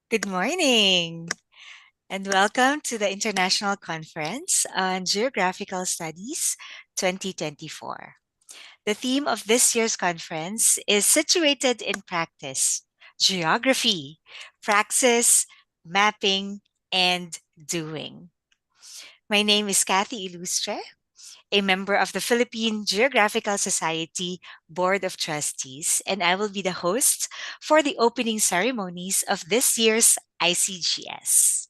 Good morning, and welcome to the International Conference on Geographical Studies 2024. The theme of this year's conference is Situated in Practice Geography, Praxis, Mapping, and Doing. My name is Kathy Ilustre, a member of the Philippine Geographical Society Board of Trustees, and I will be the host for the opening ceremonies of this year's ICGS.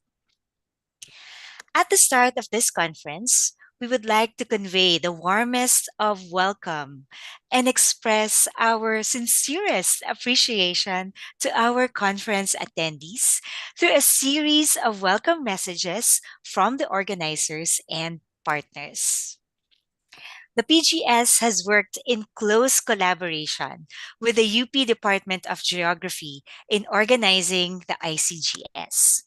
At the start of this conference, we would like to convey the warmest of welcome and express our sincerest appreciation to our conference attendees through a series of welcome messages from the organizers and partners. The PGS has worked in close collaboration with the UP Department of Geography in organizing the ICGS.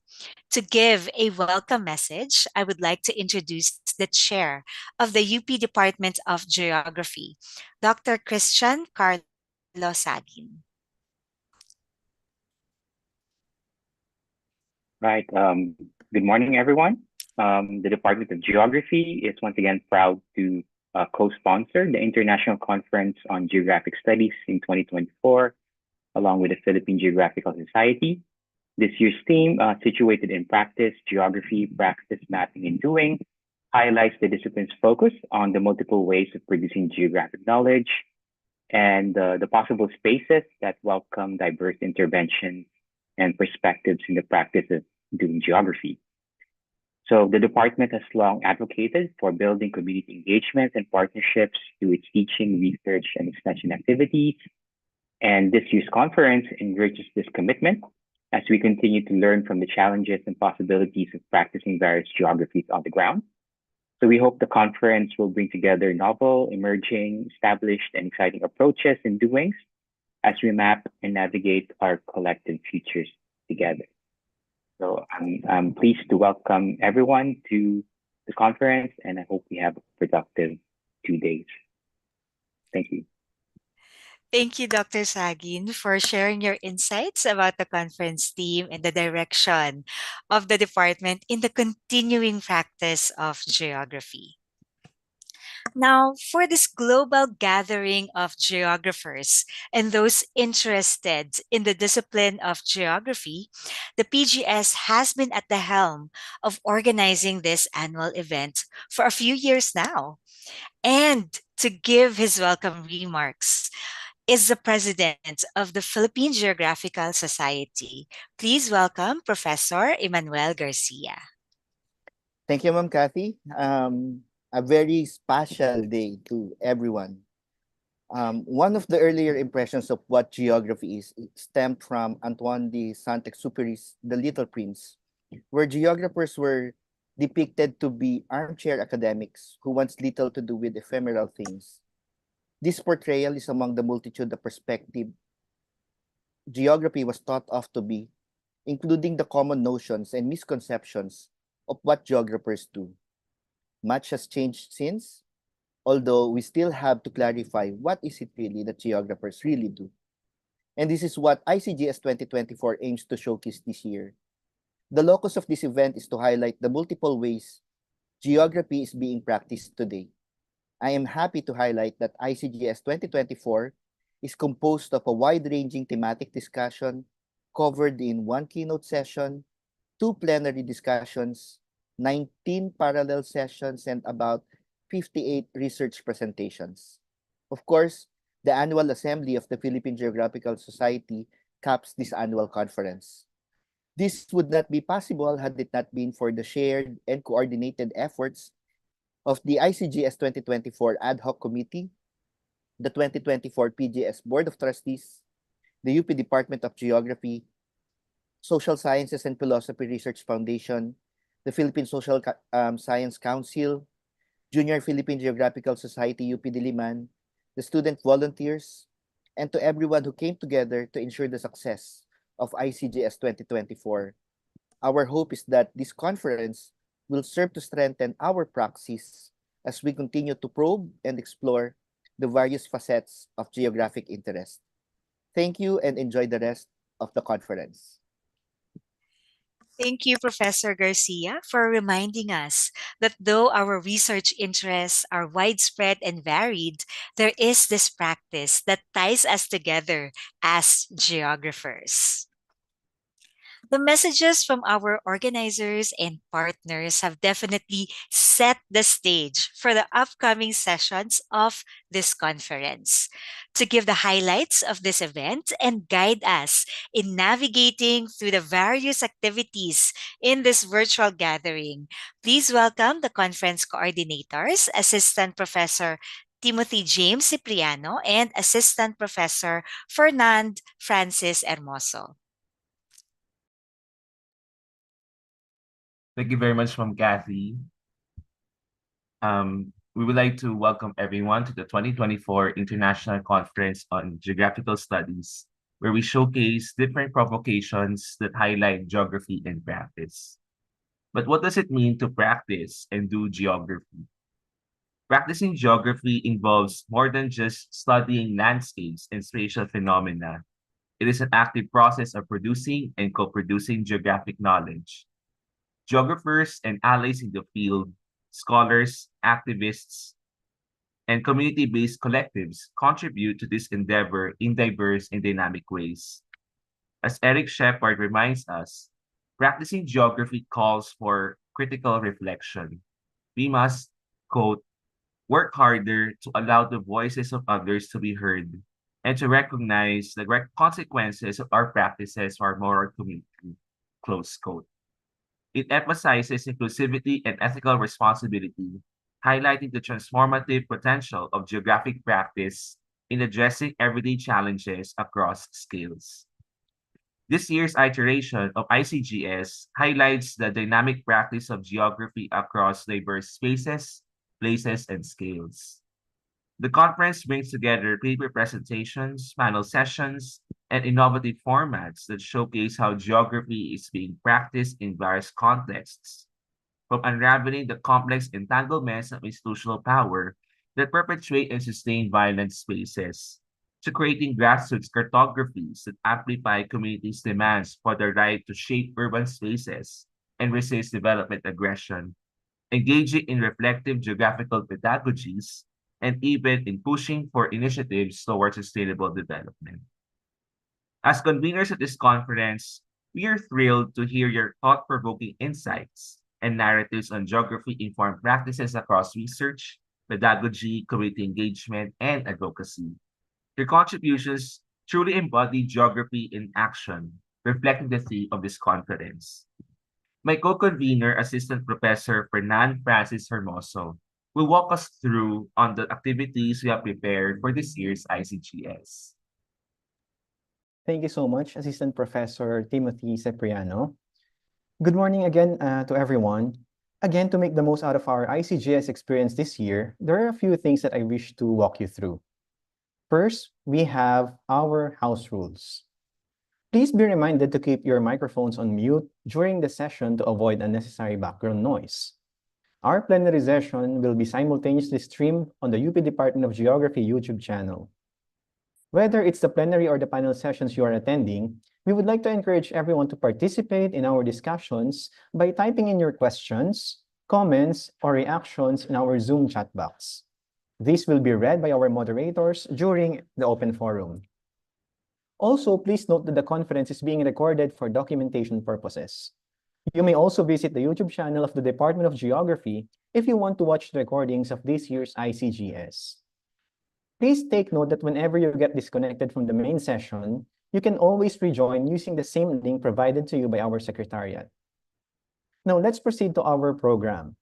To give a welcome message, I would like to introduce the chair of the UP Department of Geography, Dr. Christian Carlo Sagin. Right. Good morning, everyone. The Department of Geography is once again proud to co-sponsor the International Conference on Geographic Studies in 2024, along with the Philippine Geographical Society. This year's theme, Situated in Practice, Geography, Practice, Mapping, and Doing, highlights the discipline's focus on the multiple ways of producing geographic knowledge and the possible spaces that welcome diverse interventions and perspectives in the practice of doing geography. So the department has long advocated for building community engagement and partnerships through its teaching, research, and extension activities. And this year's conference enriches this commitment as we continue to learn from the challenges and possibilities of practicing various geographies on the ground. So we hope the conference will bring together novel, emerging, established, and exciting approaches and doings as we map and navigate our collective futures together. So I'm pleased to welcome everyone to the conference, and I hope we have a productive 2 days. Thank you. Thank you, Dr. Sagin, for sharing your insights about the conference theme and the direction of the department in the continuing practice of geography. Now, for this global gathering of geographers and those interested in the discipline of geography, the PGS has been at the helm of organizing this annual event for a few years now. And to give his welcome remarks is the president of the Philippine Geographical Society. Please welcome Professor Emmanuel Garcia. Thank you, Ma'am Kathy. A very special day to everyone. One of the earlier impressions of what geography is stemmed from Antoine de Saint-Exupéry's The Little Prince, where geographers were depicted to be armchair academics who wants little to do with ephemeral things. This portrayal is among the multitude of perspective geography was thought of to be, including the common notions and misconceptions of what geographers do. Much has changed since, although we still have to clarify what is it really that geographers really do. And this is what ICGS 2024 aims to showcase this year. The locus of this event is to highlight the multiple ways geography is being practiced today. I am happy to highlight that ICGS 2024 is composed of a wide-ranging thematic discussion covered in one keynote session, 2 plenary discussions, 19 parallel sessions, and about 58 research presentations. Of course, the annual assembly of the Philippine Geographical Society caps this annual conference. This would not be possible had it not been for the shared and coordinated efforts of the ICGS 2024 Ad Hoc Committee, the 2024 PGS Board of Trustees, the UP Department of Geography, Social Sciences and Philosophy Research Foundation, the Philippine Social Science Council, Junior Philippine Geographical Society UP Diliman, the student volunteers, and to everyone who came together to ensure the success of ICGS 2024. Our hope is that this conference will serve to strengthen our praxis as we continue to probe and explore the various facets of geographic interest. Thank you and enjoy the rest of the conference. Thank you, Professor Garcia, for reminding us that though our research interests are widespread and varied, there is this practice that ties us together as geographers. The messages from our organizers and partners have definitely set the stage for the upcoming sessions of this conference. To give the highlights of this event and guide us in navigating through the various activities in this virtual gathering, please welcome the conference coordinators, Assistant Professor Timothy James Cipriano and Assistant Professor Fernand Francis Hermoso. Thank you very much, Ma'am Kathy. We would like to welcome everyone to the 2024 International Conference on Geographical Studies, where we showcase different provocations that highlight geography and practice. But what does it mean to practice and do geography? Practicing geography involves more than just studying landscapes and spatial phenomena. It is an active process of producing and co-producing geographic knowledge. Geographers and allies in the field, scholars, activists, and community-based collectives contribute to this endeavor in diverse and dynamic ways. As Eric Shepard reminds us, practicing geography calls for critical reflection. We must, quote, work harder to allow the voices of others to be heard and to recognize the consequences of our practices for our moral community, close quote. It emphasizes inclusivity and ethical responsibility, highlighting the transformative potential of geographic practice in addressing everyday challenges across scales. This year's iteration of ICGS highlights the dynamic practice of geography across diverse spaces, places, and scales. The conference brings together paper presentations, panel sessions, and innovative formats that showcase how geography is being practiced in various contexts, from unraveling the complex entanglements of institutional power that perpetuate and sustain violent spaces, to creating grassroots cartographies that amplify communities' demands for the right to shape urban spaces and resist development aggression, engaging in reflective geographical pedagogies, and even in pushing for initiatives towards sustainable development. As conveners at this conference, we are thrilled to hear your thought-provoking insights and narratives on geography-informed practices across research, pedagogy, community engagement, and advocacy. Your contributions truly embody geography in action, reflecting the theme of this conference. My co-convener, Assistant Professor Fernand Francis Hermoso, will walk us through on the activities we have prepared for this year's ICGS. Thank you so much, Assistant Professor Timothy Cipriano. Good morning again to everyone. Again, to make the most out of our ICGS experience this year, there are a few things that I wish to walk you through. First, we have our house rules. Please be reminded to keep your microphones on mute during the session to avoid unnecessary background noise. Our plenary session will be simultaneously streamed on the UP Department of Geography YouTube channel. Whether it's the plenary or the panel sessions you are attending, we would like to encourage everyone to participate in our discussions by typing in your questions, comments, or reactions in our Zoom chat box. These will be read by our moderators during the open forum. Also, please note that the conference is being recorded for documentation purposes. You may also visit the YouTube channel of the Department of Geography if you want to watch the recordings of this year's ICGS. Please take note that whenever you get disconnected from the main session, you can always rejoin using the same link provided to you by our secretariat. Now, let's proceed to our program.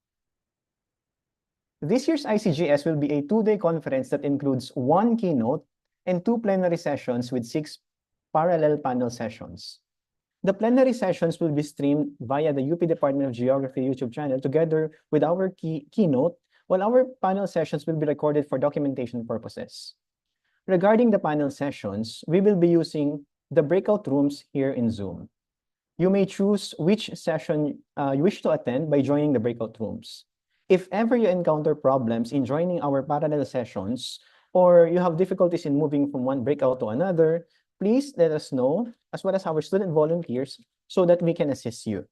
This year's ICGS will be a two-day conference that includes 1 keynote and 2 plenary sessions with 6 parallel panel sessions. The plenary sessions will be streamed via the UP Department of Geography YouTube channel together with our keynote, while our panel sessions will be recorded for documentation purposes. Regarding the panel sessions, we will be using the breakout rooms here in Zoom. You may choose which session you wish to attend by joining the breakout rooms. If ever you encounter problems in joining our parallel sessions, or you have difficulties in moving from one breakout to another, please let us know, as well as our student volunteers, so that we can assist you.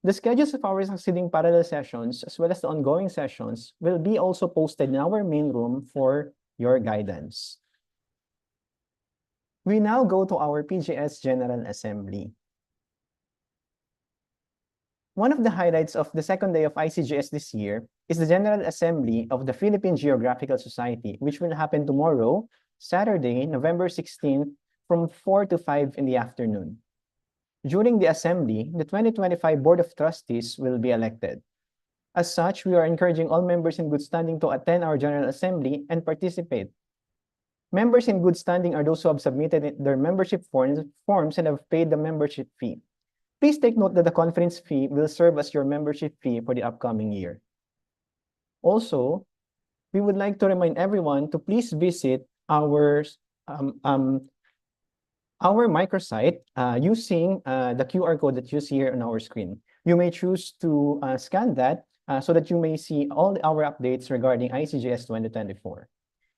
The schedules of our succeeding parallel sessions, as well as the ongoing sessions, will be also posted in our main room for your guidance. We now go to our PGS General Assembly. One of the highlights of the second day of ICGS this year is the General Assembly of the Philippine Geographical Society, which will happen tomorrow, Saturday, November 16th, from 4 to 5 in the afternoon. During the assembly, the 2025 Board of Trustees will be elected. As such, we are encouraging all members in good standing to attend our General Assembly and participate. Members in good standing are those who have submitted their membership forms and have paid the membership fee. Please take note that the conference fee will serve as your membership fee for the upcoming year. Also, we would like to remind everyone to please visit our microsite using the QR code that you see here on our screen. You may choose to scan that so that you may see all our updates regarding ICGS 2024.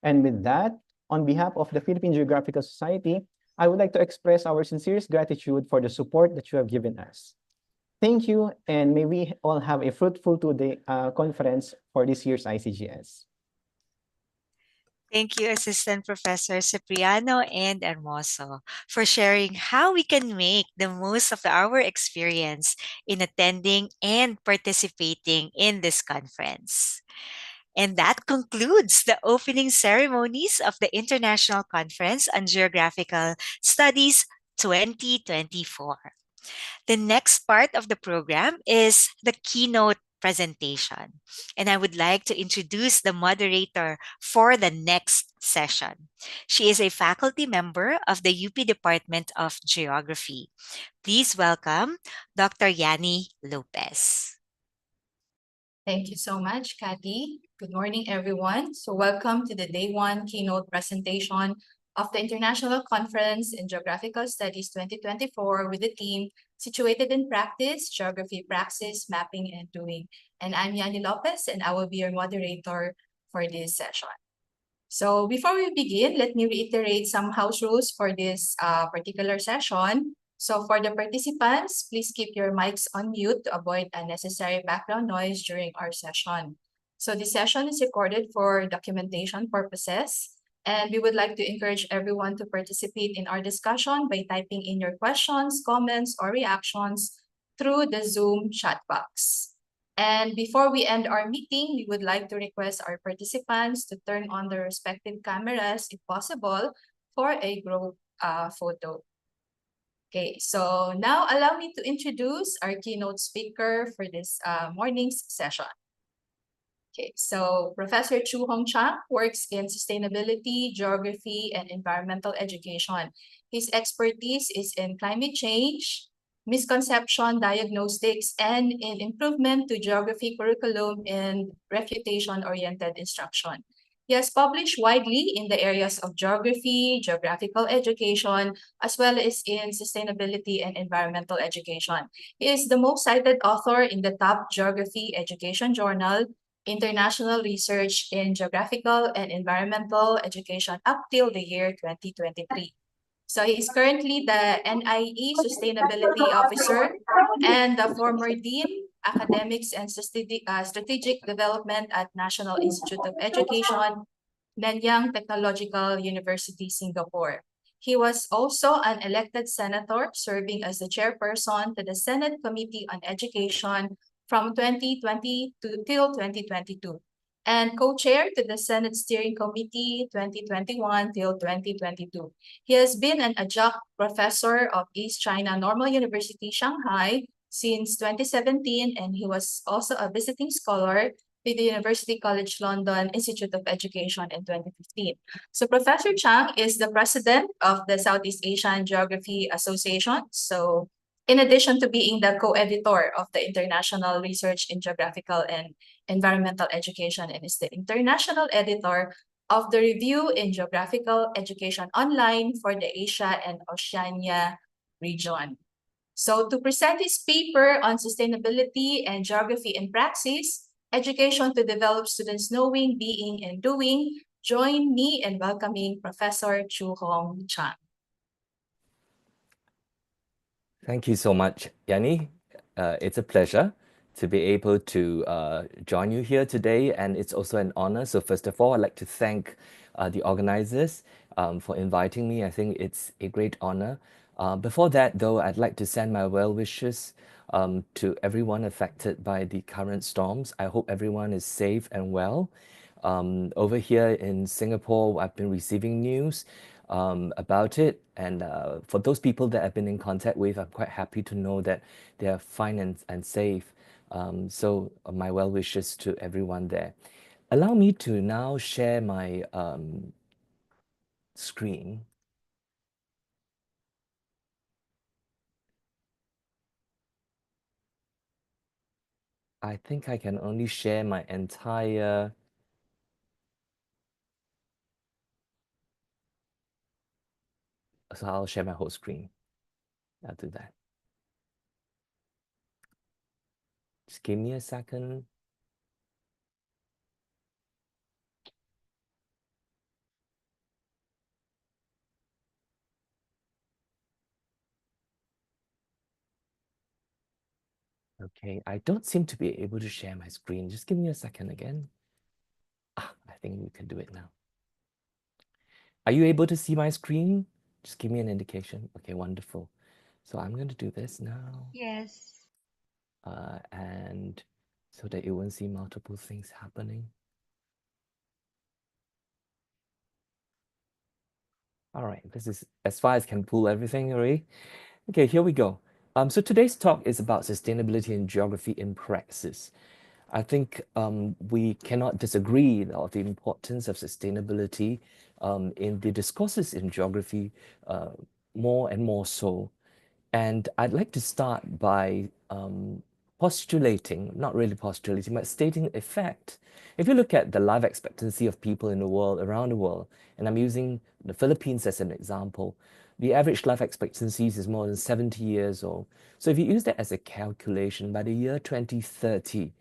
And with that, on behalf of the Philippine Geographical Society, I would like to express our sincerest gratitude for the support that you have given us. Thank you, and may we all have a fruitful two-day conference for this year's ICGS. Thank you, Assistant Professor Cipriano and Hermoso, for sharing how we can make the most of our experience in attending and participating in this conference. And that concludes the opening ceremonies of the International Conference on Geographical Studies 2024. The next part of the program is the keynote presentation. And I would like to introduce the moderator for the next session. She is a faculty member of the UP Department of Geography. Please welcome Dr. Yanni Lopez. Thank you so much, Kathy. Good morning, everyone. So welcome to the Day 1 keynote presentation of the International Conference in Geographical Studies 2024 with the theme Situated in Practice, Geography Praxis, Mapping and Doing. And I'm Yanni Lopez, and I will be your moderator for this session. So before we begin, let me reiterate some house rules for this particular session. So for the participants, please keep your mics on mute to avoid unnecessary background noise during our session. So this session is recorded for documentation purposes, and we would like to encourage everyone to participate in our discussion by typing in your questions, comments, or reactions through the Zoom chat box. And before we end our meeting, we would like to request our participants to turn on their respective cameras, if possible, for a group photo. Okay, so now allow me to introduce our keynote speaker for this morning's session. Okay, so Professor Chu Hong Chang works in sustainability, geography, and environmental education. His expertise is in climate change, misconception diagnostics, and in improvement to geography curriculum and refutation-oriented instruction. He has published widely in the areas of geography, geographical education, as well as in sustainability and environmental education. He is the most cited author in the top geography education journal, International Research in Geographical and Environmental Education up till the year 2023. So he's currently the NIE Sustainability Officer and the former Dean, Academics and Strategic Development at National Institute of Education, Nanyang Technological University, Singapore. He was also an elected senator serving as the chairperson to the Senate Committee on Education from 2020 till 2022 and co-chair to the Senate Steering Committee 2021 till 2022. He has been an adjunct professor of East China Normal University, Shanghai since 2017, and he was also a visiting scholar with the University College London Institute of Education in 2015. So Professor Chang is the president of the Southeast Asian Geography Association. So in addition to being the co-editor of the International Research in Geographical and Environmental Education, and is the international editor of the Review in Geographical Education Online for the Asia and Oceania region. So to present his paper on sustainability and geography in praxis, education to develop students' knowing, being, and doing, join me in welcoming Professor Chu Hong Chang. Thank you so much, Yanni. it's a pleasure to be able to join you here today, and it's also an honor. So first of all, I'd like to thank the organizers for inviting me. I think it's a great honor. Before that, though, I'd like to send my well wishes to everyone affected by the current storms. I hope everyone is safe and well. Over here in Singapore, I've been receiving news about it. And for those people that I've been in contact with, I'm quite happy to know that they are fine and safe. So my well wishes to everyone there. Allow me to now share my screen. I think I can only share my entire so I'll share my whole screen. I'll do that. Just give me a second. Okay, I don't seem to be able to share my screen. Just give me a second again. I think we can do it now. Are you able to see my screen? Just give me an indication. Okay, wonderful. So I'm going to do this now. Yes. And so that you won't see multiple things happening. All right, this is as far as can pull everything away. Okay, here we go. So today's talk is about sustainability and geography in praxis. I think we cannot disagree of the importance of sustainability in the discourses in geography, more and more so. And I'd like to start by postulating, not really postulating, but stating a fact. If you look at the life expectancy of people in the world, around the world, and I'm using the Philippines as an example, the average life expectancy is more than 70 years old. So if you use that as a calculation, by the year 2030,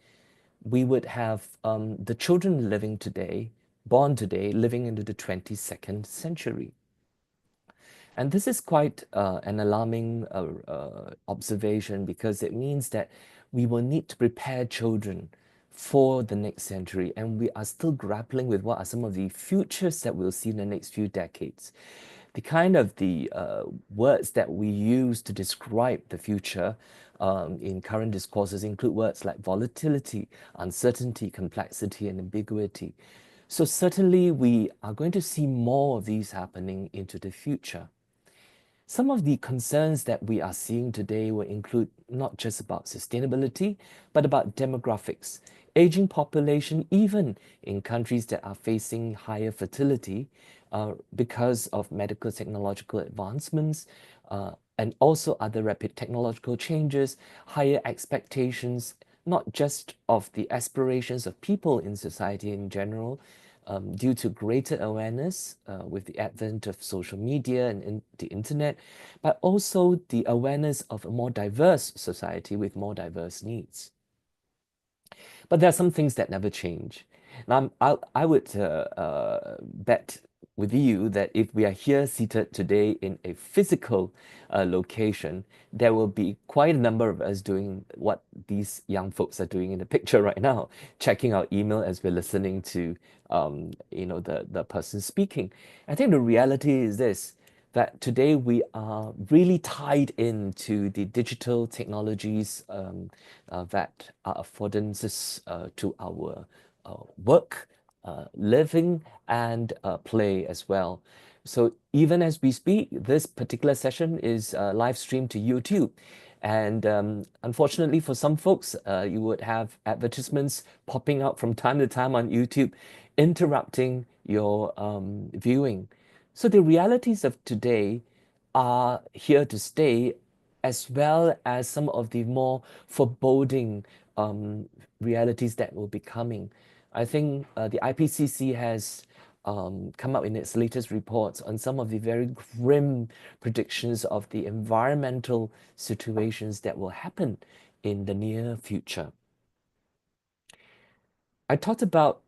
we would have the children living today, born today, living into the 22nd century. And this is quite an alarming observation because it means that we will need to prepare children for the next century, and we are still grappling with what are some of the futures that we'll see in the next few decades. The kind of the words that we use to describe the future in current discourses include words like volatility, uncertainty, complexity, and ambiguity. So certainly we are going to see more of these happening into the future. Some of the concerns that we are seeing today will include not just about sustainability, but about demographics, aging population, even in countries that are facing higher fertility because of medical technological advancements, and also other rapid technological changes, higher expectations, not just of the aspirations of people in society in general, due to greater awareness with the advent of social media and the internet, but also the awareness of a more diverse society with more diverse needs. But there are some things that never change. Now, I would bet with you that if we are here seated today in a physical location, there will be quite a number of us doing what these young folks are doing in the picture right now, checking our email as we're listening to the person speaking. I think the reality is this, that today we are really tied into the digital technologies that are affordances to our work, living, and play as well. So even as we speak, this particular session is live streamed to YouTube. And unfortunately for some folks, you would have advertisements popping up from time to time on YouTube, interrupting your viewing. So the realities of today are here to stay, as well as some of the more foreboding realities that will be coming. I think the IPCC has come out in its latest reports on some of the very grim predictions of the environmental situations that will happen in the near future. I talked about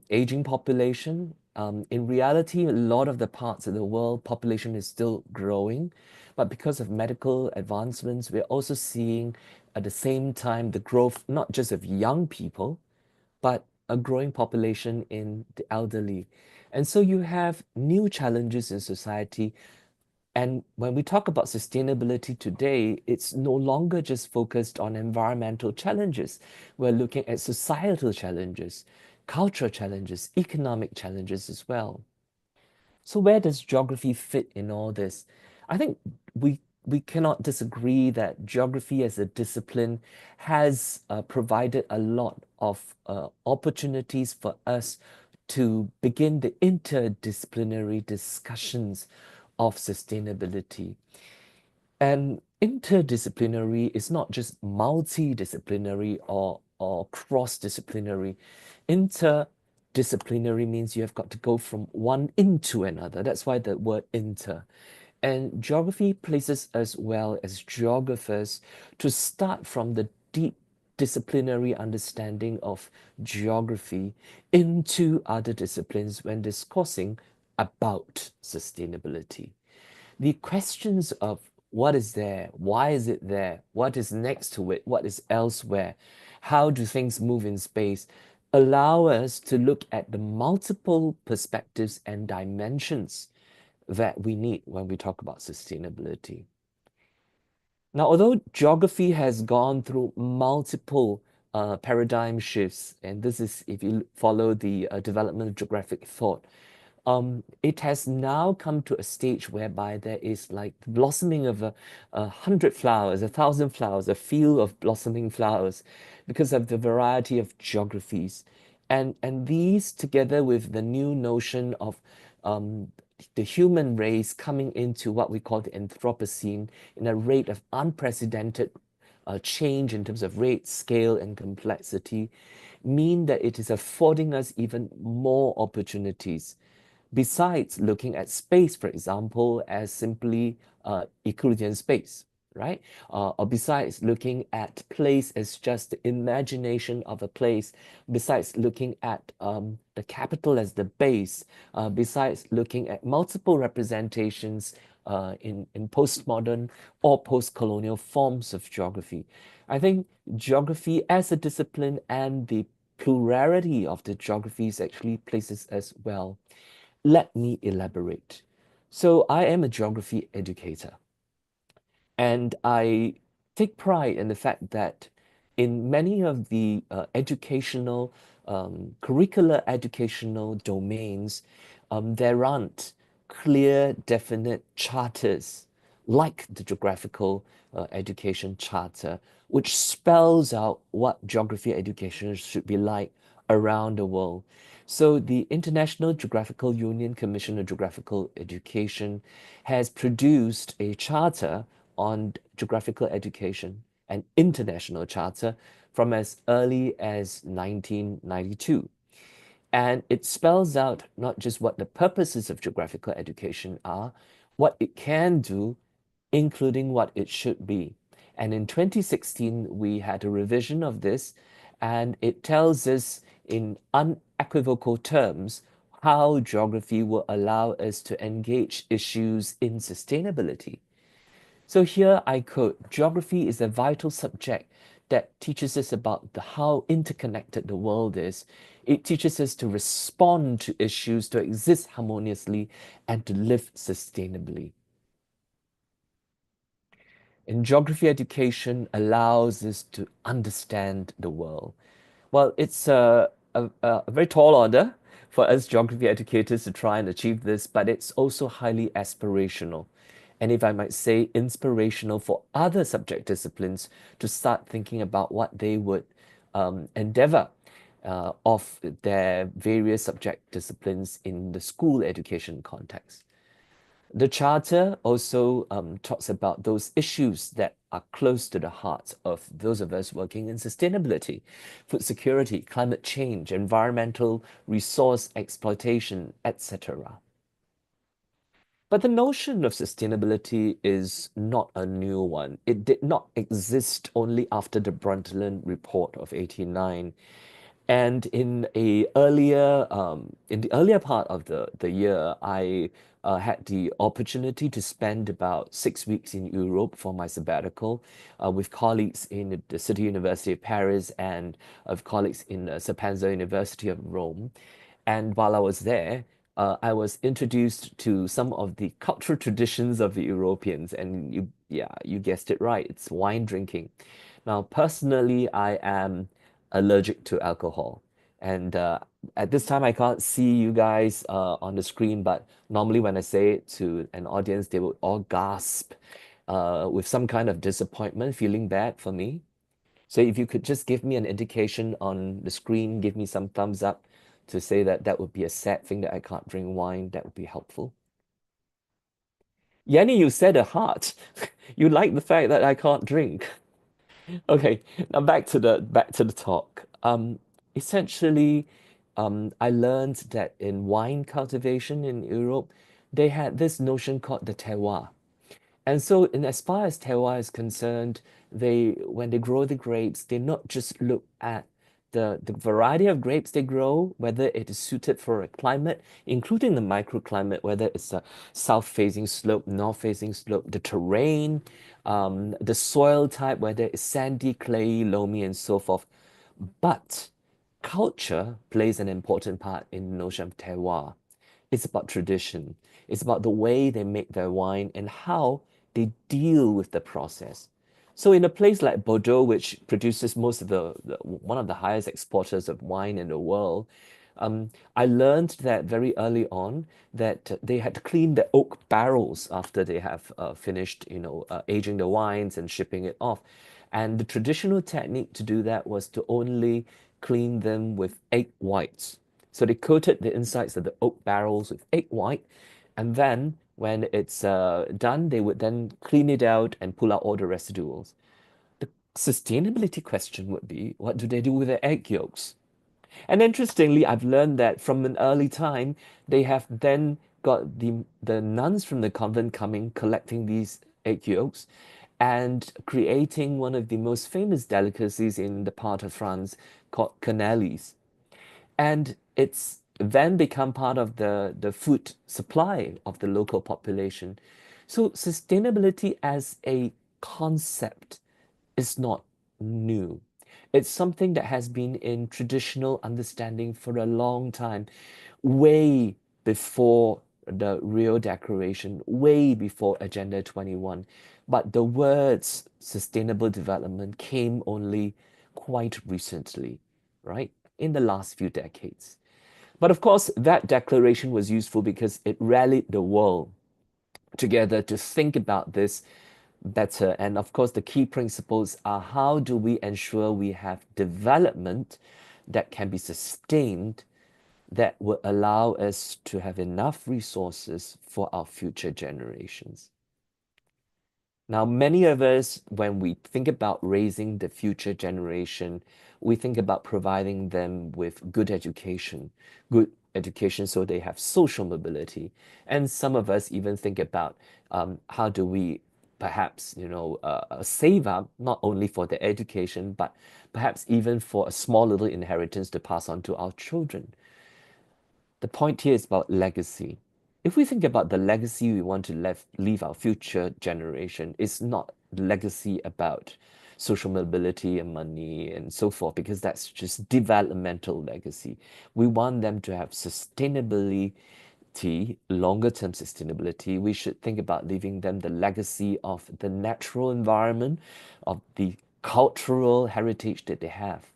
aging population, In reality, a lot of the parts of the world population is still growing, but because of medical advancements, we're also seeing at the same time the growth not just of young people, but a growing population in the elderly. And so you have new challenges in society. And when we talk about sustainability today, it's no longer just focused on environmental challenges. We're looking at societal challenges, cultural challenges, economic challenges as well. So where does geography fit in all this? I think we cannot disagree that geography as a discipline has provided a lot of opportunities for us to begin the interdisciplinary discussions of sustainability. And interdisciplinary is not just multidisciplinary or cross-disciplinary. Interdisciplinary means you have got to go from one into another. That's why the word inter. And geography places us well as geographers to start from the deep disciplinary understanding of geography into other disciplines when discussing about sustainability. The questions of what is there, why is it there, what is next to it, what is elsewhere, how do things move in space, allow us to look at the multiple perspectives and dimensions that we need when we talk about sustainability. Now, although geography has gone through multiple paradigm shifts, and this is if you follow the development of geographic thought, it has now come to a stage whereby there is like blossoming of 100 flowers, 1,000 flowers, a field of blossoming flowers because of the variety of geographies. And these, together with the new notion of the human race coming into what we call the Anthropocene in a rate of unprecedented change in terms of rate, scale, and complexity, mean that it is affording us even more opportunities. Besides looking at space, for example, as simply Euclidean space, right? Or besides looking at place as just the imagination of a place, besides looking at the capital as the base, besides looking at multiple representations in postmodern or post-colonial forms of geography. I think geography as a discipline and the plurality of the geographies actually places us well. Let me elaborate. So I am a geography educator, and I take pride in the fact that in many of the educational, curricular educational domains, there aren't clear, definite charters like the Geographical Education Charter, which spells out what geography education should be like around the world. So the International Geographical Union Commission on Geographical Education has produced a charter on geographical education, an international charter from as early as 1992. And it spells out not just what the purposes of geographical education are, what it can do, including what it should be. And in 2016, we had a revision of this, and it tells us in unequivocal terms how geography will allow us to engage issues in sustainability. So here I quote, geography is a vital subject that teaches us about how interconnected the world is. It teaches us to respond to issues, to exist harmoniously, and to live sustainably. And geography education allows us to understand the world. Well, it's a very tall order for us geography educators to try and achieve this, but it's also highly aspirational. And if I might say, inspirational for other subject disciplines to start thinking about what they would endeavor of their various subject disciplines in the school education context. The Charter also talks about those issues that are close to the heart of those of us working in sustainability, food security, climate change, environmental resource exploitation, etc. But the notion of sustainability is not a new one. It did not exist only after the Brundtland Report of 89. And in the earlier part of the year, I had the opportunity to spend about 6 weeks in Europe for my sabbatical with colleagues in the City University of Paris and of colleagues in Sapienza University of Rome. And while I was there, I was introduced to some of the cultural traditions of the Europeans, and you guessed it right, it's wine drinking. Now, personally, I am allergic to alcohol, and at this time, I can't see you guys on the screen, but normally when I say it to an audience, they would all gasp with some kind of disappointment, feeling bad for me. So if you could just give me an indication on the screen, give me some thumbs up to say that that would be a sad thing that I can't drink wine, that would be helpful. Yanni, you said a heart. You like the fact that I can't drink. Okay, now back to the talk. Essentially, I learned that in wine cultivation in Europe, they had this notion called the terroir. And so, in as far as terroir is concerned, when they grow the grapes, they not just look at the variety of grapes they grow, whether it is suited for a climate, including the microclimate, whether it's a south-facing slope, north-facing slope, the terrain, the soil type, whether it's sandy, clayey, loamy, and so forth. But culture plays an important part in the notion of terroir. It's about tradition. It's about the way they make their wine and how they deal with the process. So in a place like Bordeaux, which produces most of one of the highest exporters of wine in the world, I learned that very early on that they had to clean the oak barrels after they have finished, aging the wines and shipping it off. And the traditional technique to do that was to only clean them with egg whites. So they coated the insides of the oak barrels with egg white, and then when it's done, they would then clean it out and pull out all the residuals. The sustainability question would be, what do they do with the egg yolks? And interestingly, I've learned that from an early time, they have then got the nuns from the convent coming, collecting these egg yolks and creating one of the most famous delicacies in the part of France called cannellis. And it's then become part of the food supply of the local population. So sustainability as a concept is not new. It's something that has been in traditional understanding for a long time, way before the Rio Declaration, way before Agenda 21. But the words sustainable development came only quite recently, right? In the last few decades. But of course, that declaration was useful because it rallied the world together to think about this better. And of course, the key principles are how do we ensure we have development that can be sustained, that will allow us to have enough resources for our future generations. Now, many of us, when we think about raising the future generation, we think about providing them with good education so they have social mobility. And some of us even think about how do we perhaps, save up not only for their education, but perhaps even for a small little inheritance to pass on to our children. The point here is about legacy. If we think about the legacy we want to leave our future generation, it's not legacy about social mobility and money and so forth, because that's just developmental legacy. We want them to have sustainability, longer term sustainability. We should think about leaving them the legacy of the natural environment, of the cultural heritage that they have.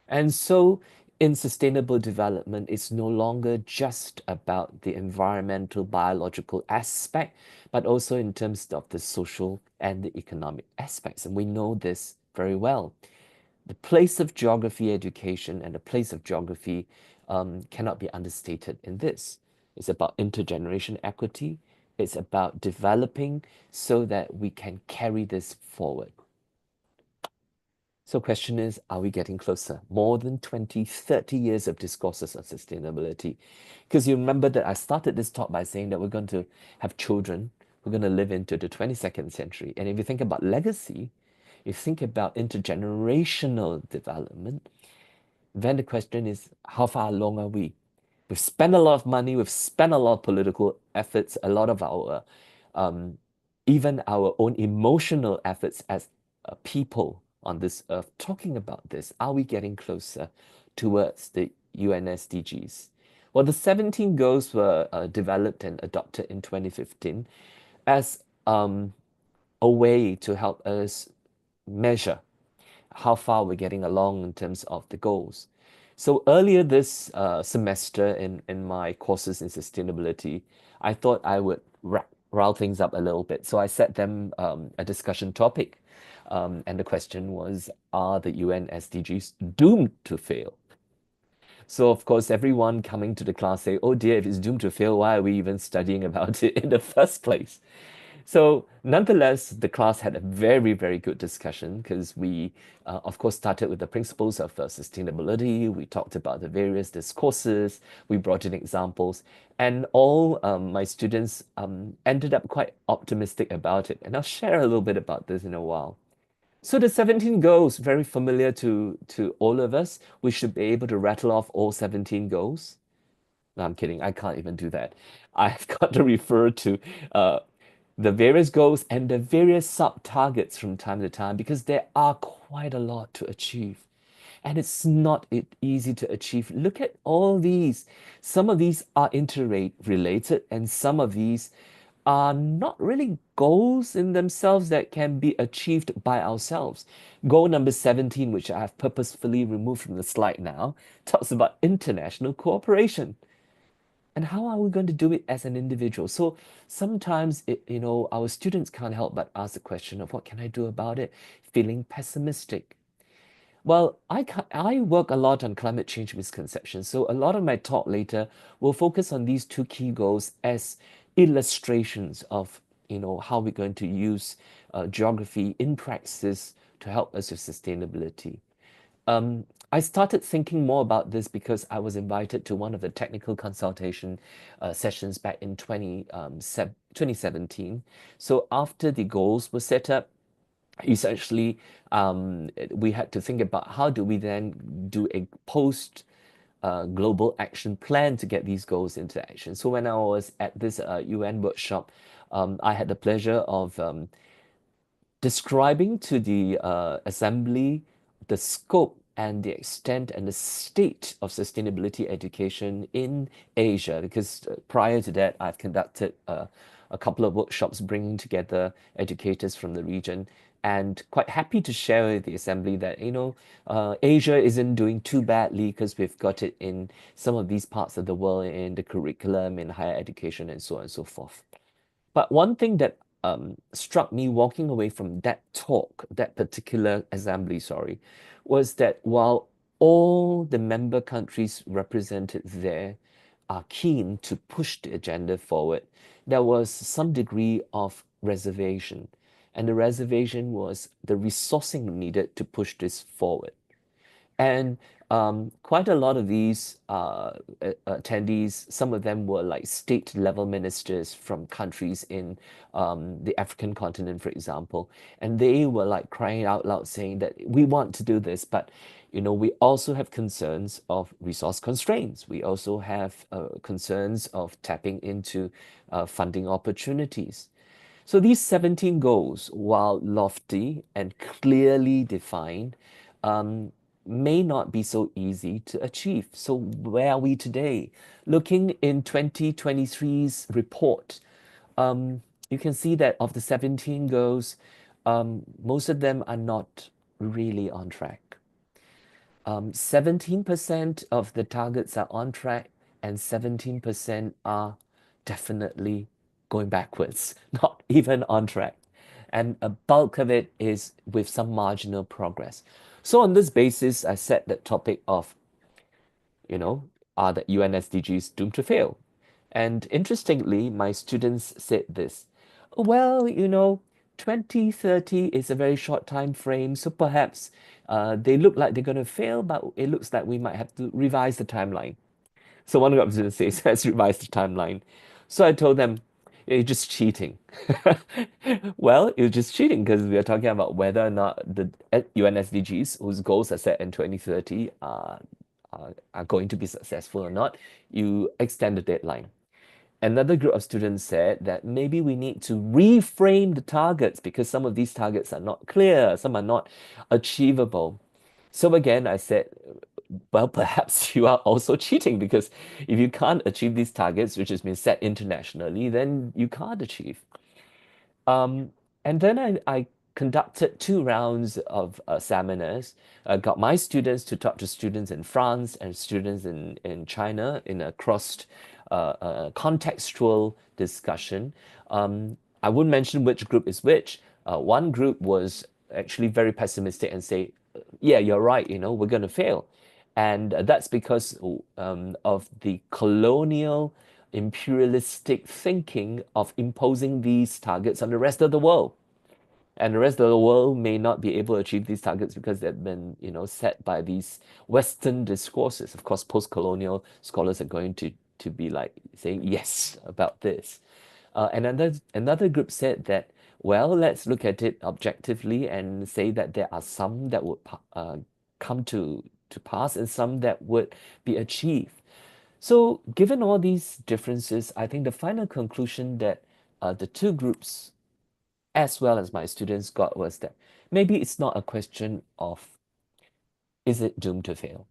And so in sustainable development, it's no longer just about the environmental, biological aspect, but also in terms of the social and the economic aspects. And we know this very well. The place of geography education and the place of geography cannot be understated in this. It's about intergeneration equity. It's about developing so that we can carry this forward. So question is, are we getting closer? More than 20, 30 years of discourses on sustainability. Because you remember that I started this talk by saying that we're going to have children who are going to live into the 22nd century. And if you think about legacy, you think about intergenerational development, Then the question is, how far along are we? We've spent a lot of money, we've spent a lot of political efforts, a lot of our, even our own emotional efforts as people on this earth talking about this. Are we getting closer towards the UN SDGs? Well, the 17 goals were developed and adopted in 2015 as a way to help us measure how far we're getting along in terms of the goals. So earlier this semester in my courses in sustainability, I thought I would rile things up a little bit. So I set them a discussion topic. And the question was, are the UN SDGs doomed to fail? So of course, everyone coming to the class say, oh dear, if it's doomed to fail, why are we even studying about it in the first place? So nonetheless, the class had a very, very good discussion because we, of course, started with the principles of sustainability. We talked about the various discourses. We brought in examples. And all my students ended up quite optimistic about it. And I'll share a little bit about this in a while. So the 17 goals, very familiar to all of us. We should be able to rattle off all 17 goals. No, I'm kidding. I can't even do that. I've got to refer to the various goals and the various sub-targets from time to time because there are quite a lot to achieve. And it's not easy to achieve. Look at all these. Some of these are interrelated and some of these are not really goals in themselves that can be achieved by ourselves. Goal number 17, which I have purposefully removed from the slide now, talks about international cooperation. And how are we going to do it as an individual? So sometimes, our students can't help but ask the question of what can I do about it? Feeling pessimistic. Well, I work a lot on climate change misconceptions. So a lot of my talk later will focus on these two key goals as illustrations of, how we're going to use geography in practice to help us with sustainability. I started thinking more about this because I was invited to one of the technical consultation sessions back in 2017. So after the goals were set up, essentially, we had to think about how do we then do a post global action plan to get these goals into action. So when I was at this UN workshop, I had the pleasure of describing to the assembly the scope and the extent and the state of sustainability education in Asia, because prior to that, I've conducted a couple of workshops bringing together educators from the region, and quite happy to share with the assembly that, Asia isn't doing too badly because we've got it in some of these parts of the world in the curriculum, in higher education, and so on and so forth. But one thing that struck me walking away from that talk, that particular assembly, sorry, was that while all the member countries represented there are keen to push the agenda forward, there was some degree of reservation. And the reservation was the resourcing needed to push this forward. And quite a lot of these attendees, some of them were like state level ministers from countries in the African continent, for example. And they were like crying out loud saying that we want to do this, but we also have concerns of resource constraints. We also have concerns of tapping into funding opportunities. So these 17 goals, while lofty and clearly defined, may not be so easy to achieve. So where are we today? Looking in 2023's report, you can see that of the 17 goals, most of them are not really on track. 17% of the targets are on track and 17% are definitely going backwards, not even on track. And a bulk of it is with some marginal progress. So on this basis, I set the topic of, are the UN SDGs doomed to fail? And interestingly, my students said this, well, 2030 is a very short time frame, so perhaps they look like they're going to fail, but it looks like we might have to revise the timeline. So one of them says, let's revise the timeline. So I told them, you're just cheating. Well, you're just cheating because we are talking about whether or not the UN SDGs, whose goals are set in 2030, are are going to be successful or not, you extend the deadline. Another group of students said that maybe we need to reframe the targets because some of these targets are not clear, some are not achievable. So again, I said, well, perhaps you are also cheating because if you can't achieve these targets, which has been set internationally, then you can't achieve. And then I conducted 2 rounds of seminars. I got my students to talk to students in France and students in China in a cross contextual discussion. I wouldn't mention which group is which. One group was actually very pessimistic and say, yeah, you're right, we're going to fail. And that's because of the colonial imperialistic thinking of imposing these targets on the rest of the world. And the rest of the world may not be able to achieve these targets because they've been, set by these Western discourses. Of course, post-colonial scholars are going to be like saying yes about this. And another group said that, well, let's look at it objectively and say that there are some that would come to pass and some that would be achieved. So, given all these differences, I think the final conclusion that the two groups, as well as my students, got was that maybe it's not a question of is it doomed to fail?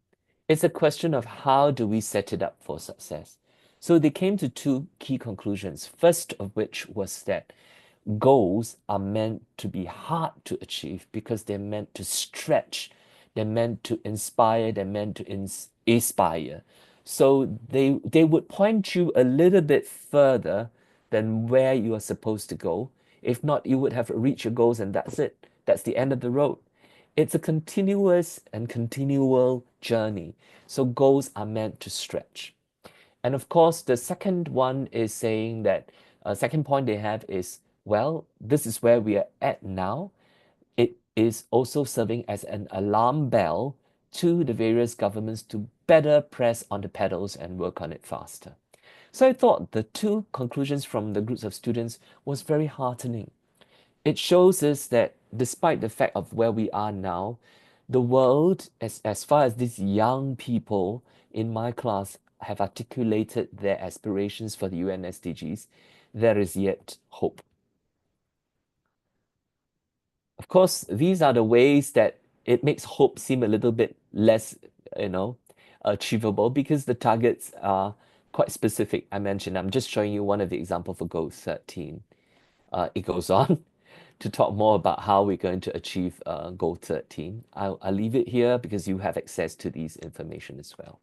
It's a question of how do we set it up for success. So they came to 2 key conclusions. First of which was that goals are meant to be hard to achieve because they're meant to stretch, they're meant to inspire, they're meant to inspire. So they would point you a little bit further than where you are supposed to go. If not, you would have reached your goals and that's it. That's the end of the road. It's a continuous and continual journey. So goals are meant to stretch. And of course, the second one is saying that, second point they have is, well, this is where we are at now. It is also serving as an alarm bell to the various governments to better press on the pedals and work on it faster. So I thought the 2 conclusions from the groups of students was very heartening. It shows us that despite the fact of where we are now, the world, as far as these young people in my class have articulated their aspirations for the UN SDGs, there is yet hope. Of course, these are the ways that it makes hope seem a little bit less, achievable because the targets are quite specific. I mentioned, I'm just showing you one of the examples for Goal 13. It goes on to talk more about how we're going to achieve Goal 13. I'll leave it here because you have access to these information as well.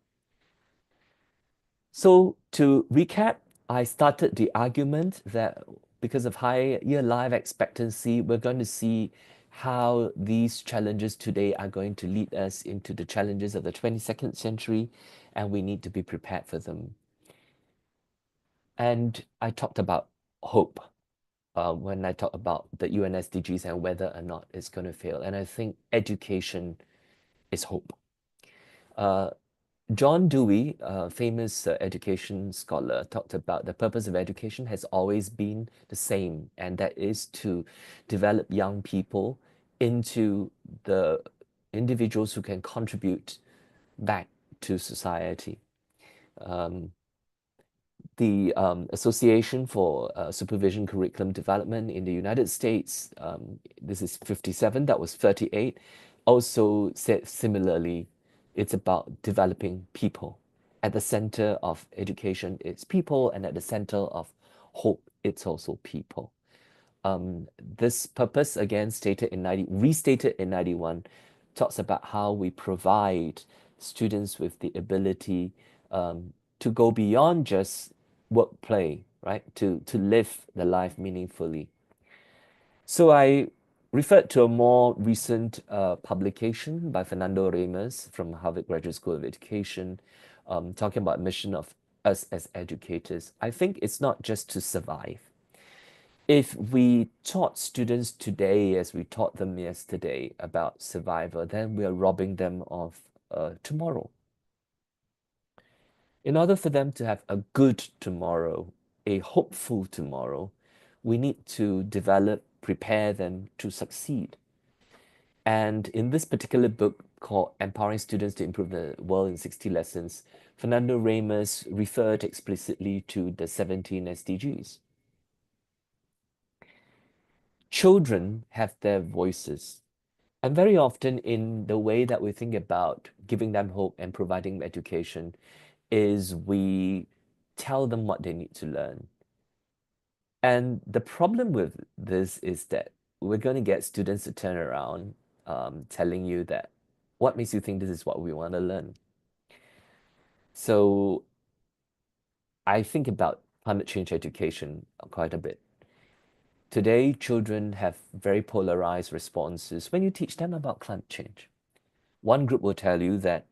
So to recap, I started the argument that because of higher life expectancy, we're going to see how these challenges today are going to lead us into the challenges of the 22nd century, and we need to be prepared for them. And I talked about hope when I talk about the UN SDGs and whether or not it's going to fail. And I think education is hope. John Dewey, a famous education scholar, talked about the purpose of education has always been the same, and that is to develop young people into the individuals who can contribute back to society. The Association for Supervision Curriculum Development in the United States, this is 57, that was 38, also said similarly, it's about developing people. At the center of education, it's people, and at the center of hope, it's also people. This purpose, again, restated in 91, talks about how we provide students with the ability to go beyond just work, play, right? To live the life meaningfully. So I referred to a more recent publication by Fernando Ramos from Harvard Graduate School of Education, talking about mission of us as educators. I think it's not just to survive. If we taught students today as we taught them yesterday about survival, then we are robbing them of tomorrow. In order for them to have a good tomorrow, a hopeful tomorrow, we need to develop, prepare them to succeed. And in this particular book called Empowering Students to Improve the World in 60 Lessons, Fernando Ramos referred explicitly to the 17 SDGs. Children have their voices. And very often in the way that we think about giving them hope and providing education is we tell them what they need to learn. And the problem with this is that we're going to get students to turn around telling you that what makes you think this is what we want to learn. So I think about climate change education quite a bit. Today, children have very polarized responses when you teach them about climate change. One group will tell you that,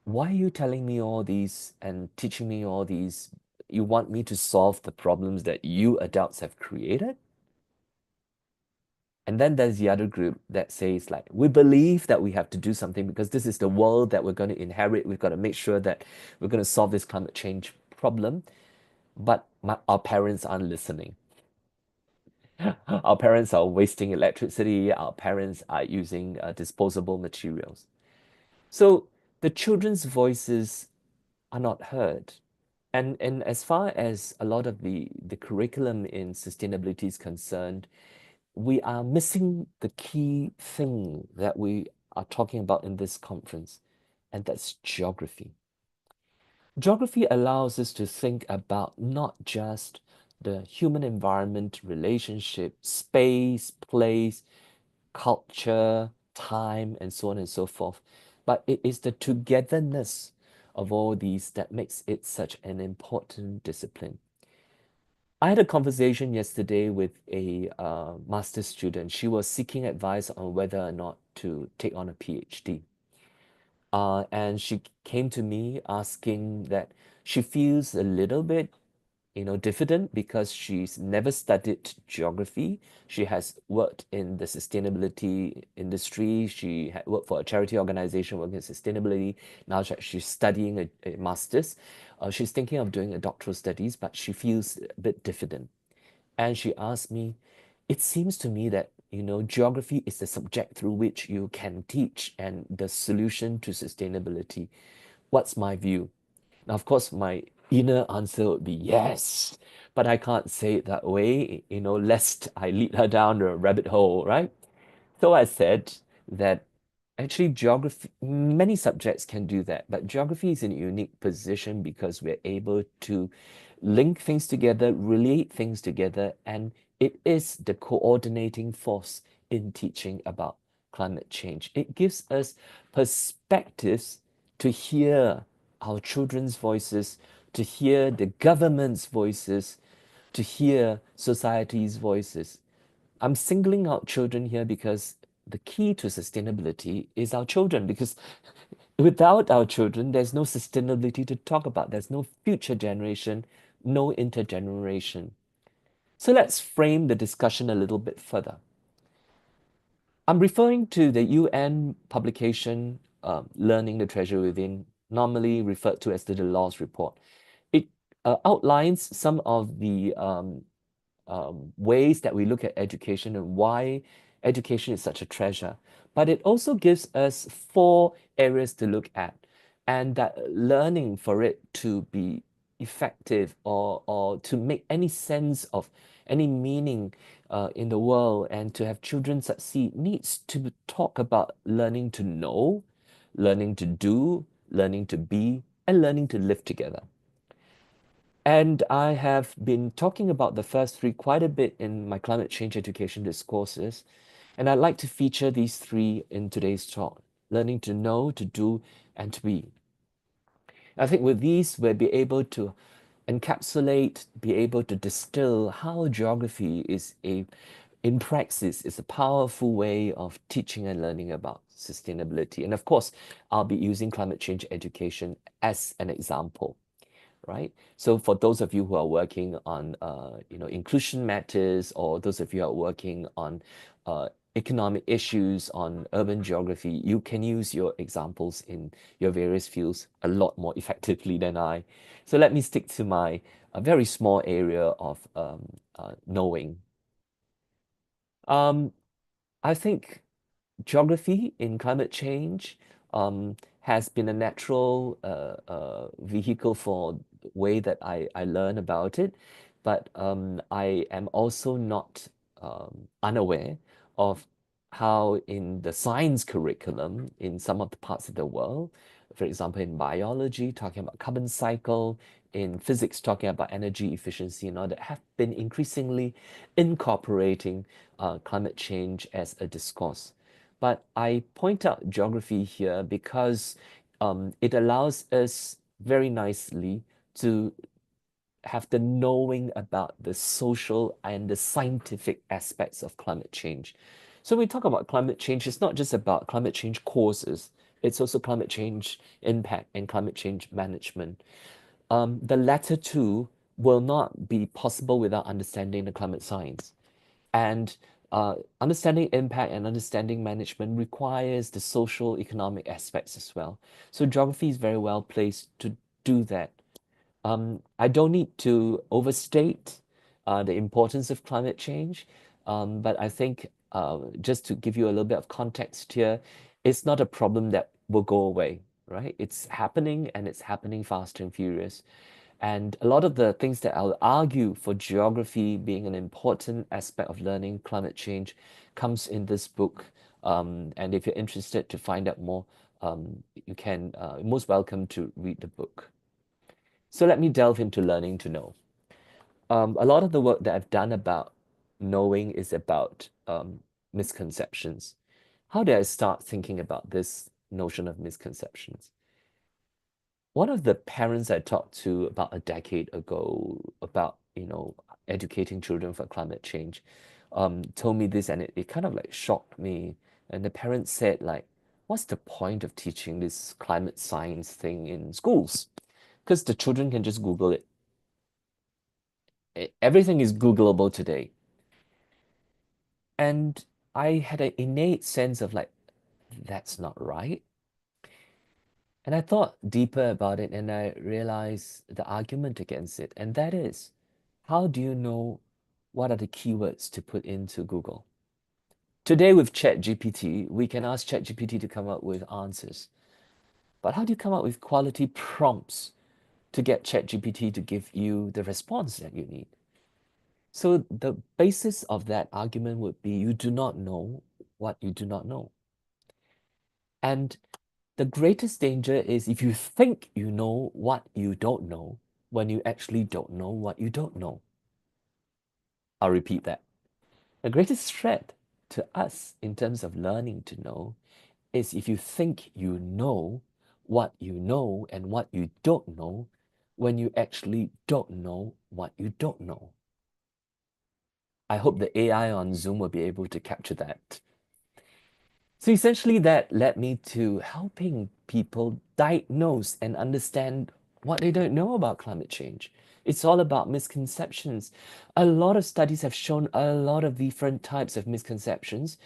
why are you telling me all these and teaching me all these? You want me to solve the problems that you adults have created? And then there's the other group that says, like, we believe that we have to do something because this is the world that we're going to inherit. We've got to make sure that we're going to solve this climate change problem. But our parents aren't listening. Our parents are wasting electricity. Our parents are using disposable materials. So the children's voices are not heard. And as far as a lot of the curriculum in sustainability is concerned, we are missing the key thing that we are talking about in this conference, and that's geography. Geography allows us to think about not just the human environment relationship, space, place, culture, time, and so on and so forth, but it is the togetherness of all these that makes it such an important discipline. I had a conversation yesterday with a master's student. She was seeking advice on whether or not to take on a PhD. And she came to me asking that she feels a little bit, diffident because she's never studied geography. She has worked in the sustainability industry. She had worked for a charity organization working in sustainability. Now she's studying a master's. She's thinking of doing a doctoral studies, but she feels a bit diffident. And she asked me, it seems to me that, geography is the subject through which you can teach and the solution to sustainability. What's my view? Now, of course, my inner answer would be yes, but I can't say it that way, lest I lead her down a rabbit hole, right? So I said that actually geography, many subjects can do that, but geography is in a unique position because we're able to link things together, relate things together, and it is the coordinating force in teaching about climate change. It gives us perspectives to hear our children's voices, to hear the government's voices, to hear society's voices. I'm singling out children here because the key to sustainability is our children, because without our children, there's no sustainability to talk about. There's no future generation, no intergeneration. So let's frame the discussion a little bit further. I'm referring to the UN publication, Learning the Treasure Within, normally referred to as the Delors Report. It outlines some of the ways that we look at education and why education is such a treasure. But it also gives us 4 areas to look at, and that learning for it to be effective or to make any sense of any meaning in the world and to have children succeed needs to talk about learning to know, learning to do, learning to be, and learning to live together. And I have been talking about the first 3 quite a bit in my climate change education discourses. And I'd like to feature these 3 in today's talk: learning to know, to do, and to be. I think with these, we'll be able to encapsulate, be able to distill how geography in praxis, is a powerful way of teaching and learning about sustainability. And of course, I'll be using climate change education as an example. Right? So for those of you who are working on, inclusion matters, or those of you who are working on economic issues, on urban geography, you can use your examples in your various fields a lot more effectively than I. So let me stick to my very small area of knowing. Um, I think geography in climate change has been a natural vehicle for the way that I learn about it, but I am also not unaware of how in the science curriculum in some of the parts of the world, for example, in biology, talking about carbon cycle, in physics, talking about energy efficiency and all that, have been increasingly incorporating climate change as a discourse. But I point out geography here because it allows us very nicely to have the knowing about the social and the scientific aspects of climate change. So when we talk about climate change, it's not just about climate change causes, it's also climate change impact and climate change management. The latter two will not be possible without understanding the climate science. And understanding impact and understanding management requires the social economic aspects as well. So geography is very well placed to do that. I don't need to overstate the importance of climate change, but I think just to give you a little bit of context here, it's not a problem that will go away, right? It's happening and it's happening fast and furious. And a lot of the things that I'll argue for geography being an important aspect of learning climate change comes in this book. And if you're interested to find out more, you can, most welcome to read the book. So let me delve into learning to know. A lot of the work that I've done about knowing is about misconceptions. How did I start thinking about this notion of misconceptions? One of the parents I talked to about a decade ago about, educating children for climate change, told me this, and it kind of like shocked me. And the parent said, like, what's the point of teaching this climate science thing in schools? Because the children can just Google it. Everything is Googleable today. And I had an innate sense of like, that's not right. And I thought deeper about it and I realized the argument against it. And that is, how do you know what are the keywords to put into Google? Today with ChatGPT, we can ask ChatGPT to come up with answers. But how do you come up with quality prompts to get ChatGPT to give you the response that you need? So the basis of that argument would be you do not know what you do not know. And the greatest danger is if you think you know what you don't know when you actually don't know what you don't know. I'll repeat that. The greatest threat to us in terms of learning to know is if you think you know what you know and what you don't know when you actually don't know what you don't know. I hope the AI on Zoom will be able to capture that. So essentially that led me to helping people diagnose and understand what they don't know about climate change. It's all about misconceptions. A lot of studies have shown a lot of different types of misconceptions,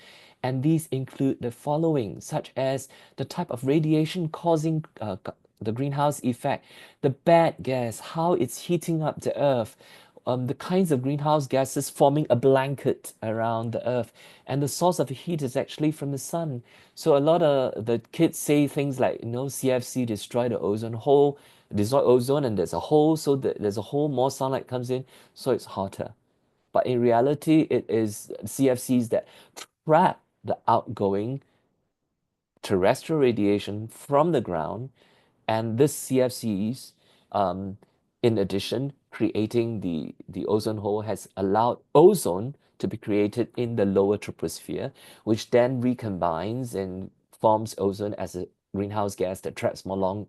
and these include the following, such as the type of radiation causing the greenhouse effect, the bad gas, how it's heating up the earth, the kinds of greenhouse gases forming a blanket around the earth, and the source of heat is actually from the sun. So a lot of the kids say things like, CFC destroy the ozone hole, destroy ozone, and there's a hole, so there's a hole, more sunlight comes in, so it's hotter. But in reality, it is CFCs that trap the outgoing terrestrial radiation from the ground, and this CFCs, in addition, creating the ozone hole has allowed ozone to be created in the lower troposphere, which then recombines and forms ozone as a greenhouse gas that traps more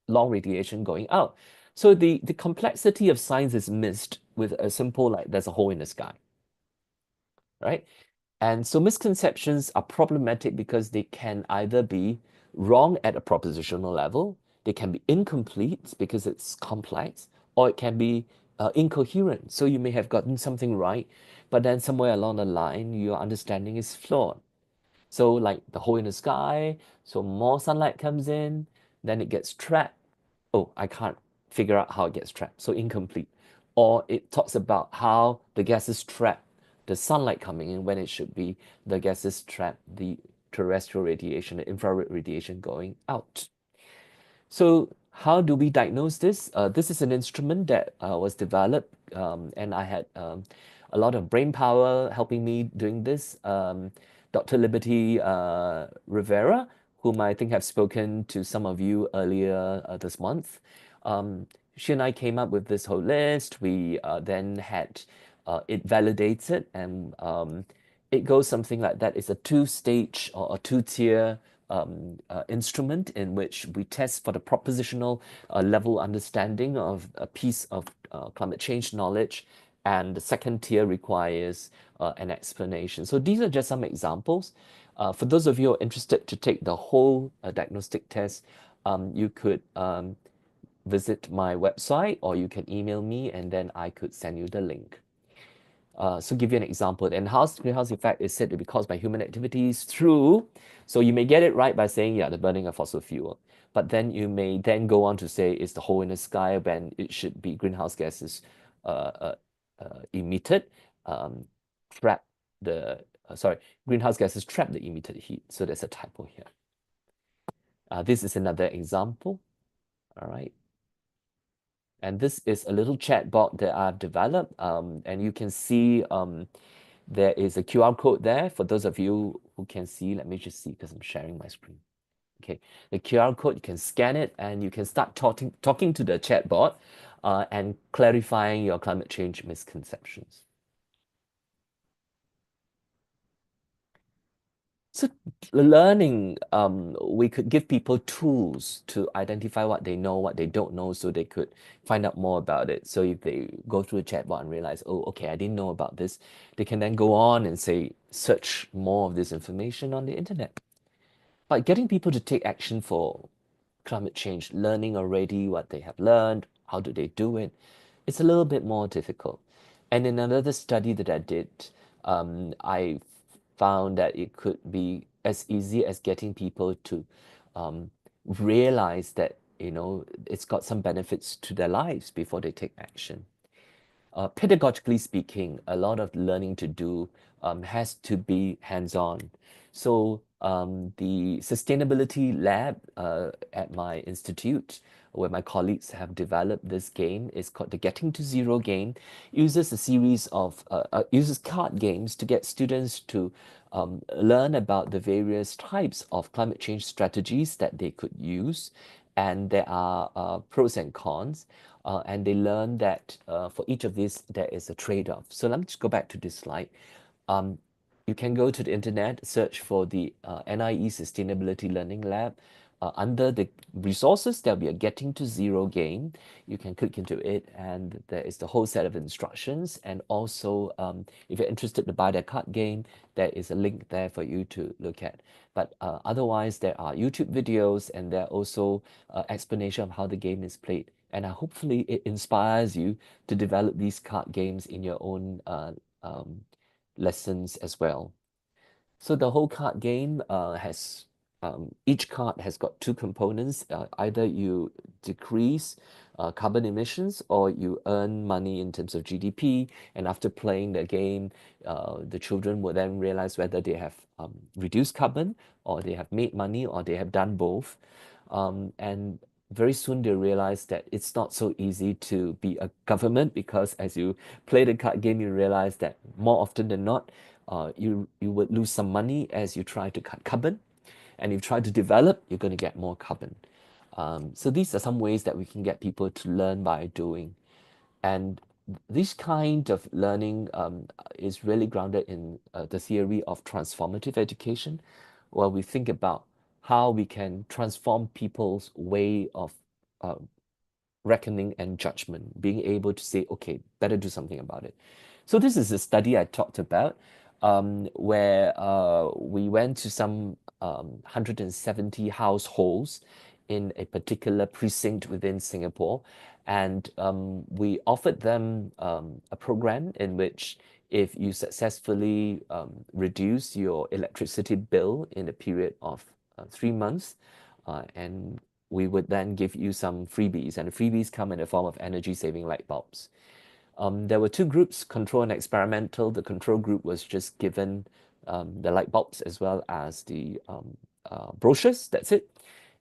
long radiation going out. So the complexity of science is missed with a simple, like, there's a hole in the sky, right? And so misconceptions are problematic because they can either be wrong at a propositional level, they can be incomplete because it's complex, or it can be incoherent. So you may have gotten something right, but then somewhere along the line, your understanding is flawed. So like the hole in the sky, so more sunlight comes in, then it gets trapped. Oh, I can't figure out how it gets trapped, so incomplete. Or it talks about how the gases trap the sunlight coming in when it should be the gases trap the terrestrial radiation, the infrared radiation going out. So how do we diagnose this? This is an instrument that was developed, and I had a lot of brain power helping me doing this. Dr. Liberty Rivera, whom I think have spoken to some of you earlier this month. She and I came up with this whole list. We then had it validated, and it goes something like that. It's a two-stage or a two-tier instrument in which we test for the propositional level understanding of a piece of climate change knowledge, and the second tier requires an explanation. So these are just some examples. For those of you who are interested to take the whole diagnostic test, you could visit my website, or you can email me and then I could send you the link. So give you an example. The enhanced greenhouse effect is said to be caused by human activities through, so you may get it right by saying, yeah, the burning of fossil fuel. But then you may then go on to say it's the hole in the sky when it should be greenhouse gases emitted, trap the, greenhouse gases trap the emitted heat. So there's a typo here. This is another example. All right. And this is a little chat bot that I've developed. And you can see there is a QR code there for those of you who can see. Let me just see because I'm sharing my screen. Okay, the QR code, you can scan it and you can start talking to the chat bot and clarifying your climate change misconceptions. So learning, we could give people tools to identify what they know, what they don't know, so they could find out more about it. So if they go through a chatbot and realize, oh, okay, I didn't know about this, they can then go on and say, search more of this information on the internet. But getting people to take action for climate change, learning already what they have learned, how do they do it, it's a little bit more difficult. And in another study that I did, I found that it could be as easy as getting people to realize that, it's got some benefits to their lives before they take action. Pedagogically speaking, a lot of learning to do has to be hands-on. So the sustainability lab at my institute, where my colleagues have developed this game, is called the Getting to Zero game. Uses a series of uses card games to get students to learn about the various types of climate change strategies that they could use, and there are pros and cons. And they learn that for each of these, there is a trade-off. So let me just go back to this slide. You can go to the internet, search for the NIE Sustainability Learning Lab. Under the resources, there'll be a Getting to Zero game. You can click into it, and there is the whole set of instructions. And also, if you're interested to buy that card game, there is a link there for you to look at. But otherwise, there are YouTube videos, and there are also explanation of how the game is played. And hopefully, it inspires you to develop these card games in your own lessons as well. So the whole card game has each card has got two components. Either you decrease carbon emissions, or you earn money in terms of GDP. And after playing the game, the children will then realize whether they have reduced carbon, or they have made money, or they have done both. And very soon they realize that it's not so easy to be a government, because as you play the card game, you realize that more often than not, you would lose some money as you try to cut carbon. And if you try to develop, you're going to get more carbon. So these are some ways that we can get people to learn by doing. And this kind of learning is really grounded in the theory of transformative education, where we think about how we can transform people's way of reckoning and judgment, being able to say, okay, better do something about it. So this is a study I talked about, where we went to some 170 households in a particular precinct within Singapore, and we offered them a program in which, if you successfully reduce your electricity bill in a period of 3 months, and we would then give you some freebies, and the freebies come in the form of energy-saving light bulbs. There were two groups, control and experimental. The control group was just given the light bulbs as well as the brochures, that's it.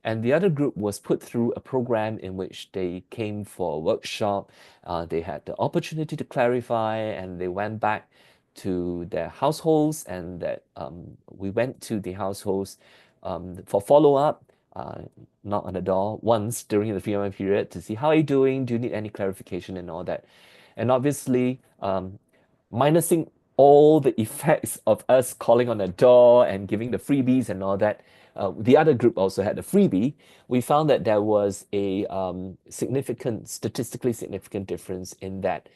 And the other group was put through a program in which they came for a workshop. They had the opportunity to clarify, and they went back to their households, and that we went to the households for follow-up, knock on the door once during the 3 month period to see how are you doing, do you need any clarification and all that. And obviously, minusing all the effects of us calling on the door and giving the freebies and all that, the other group also had a freebie. We found that there was a statistically significant difference in that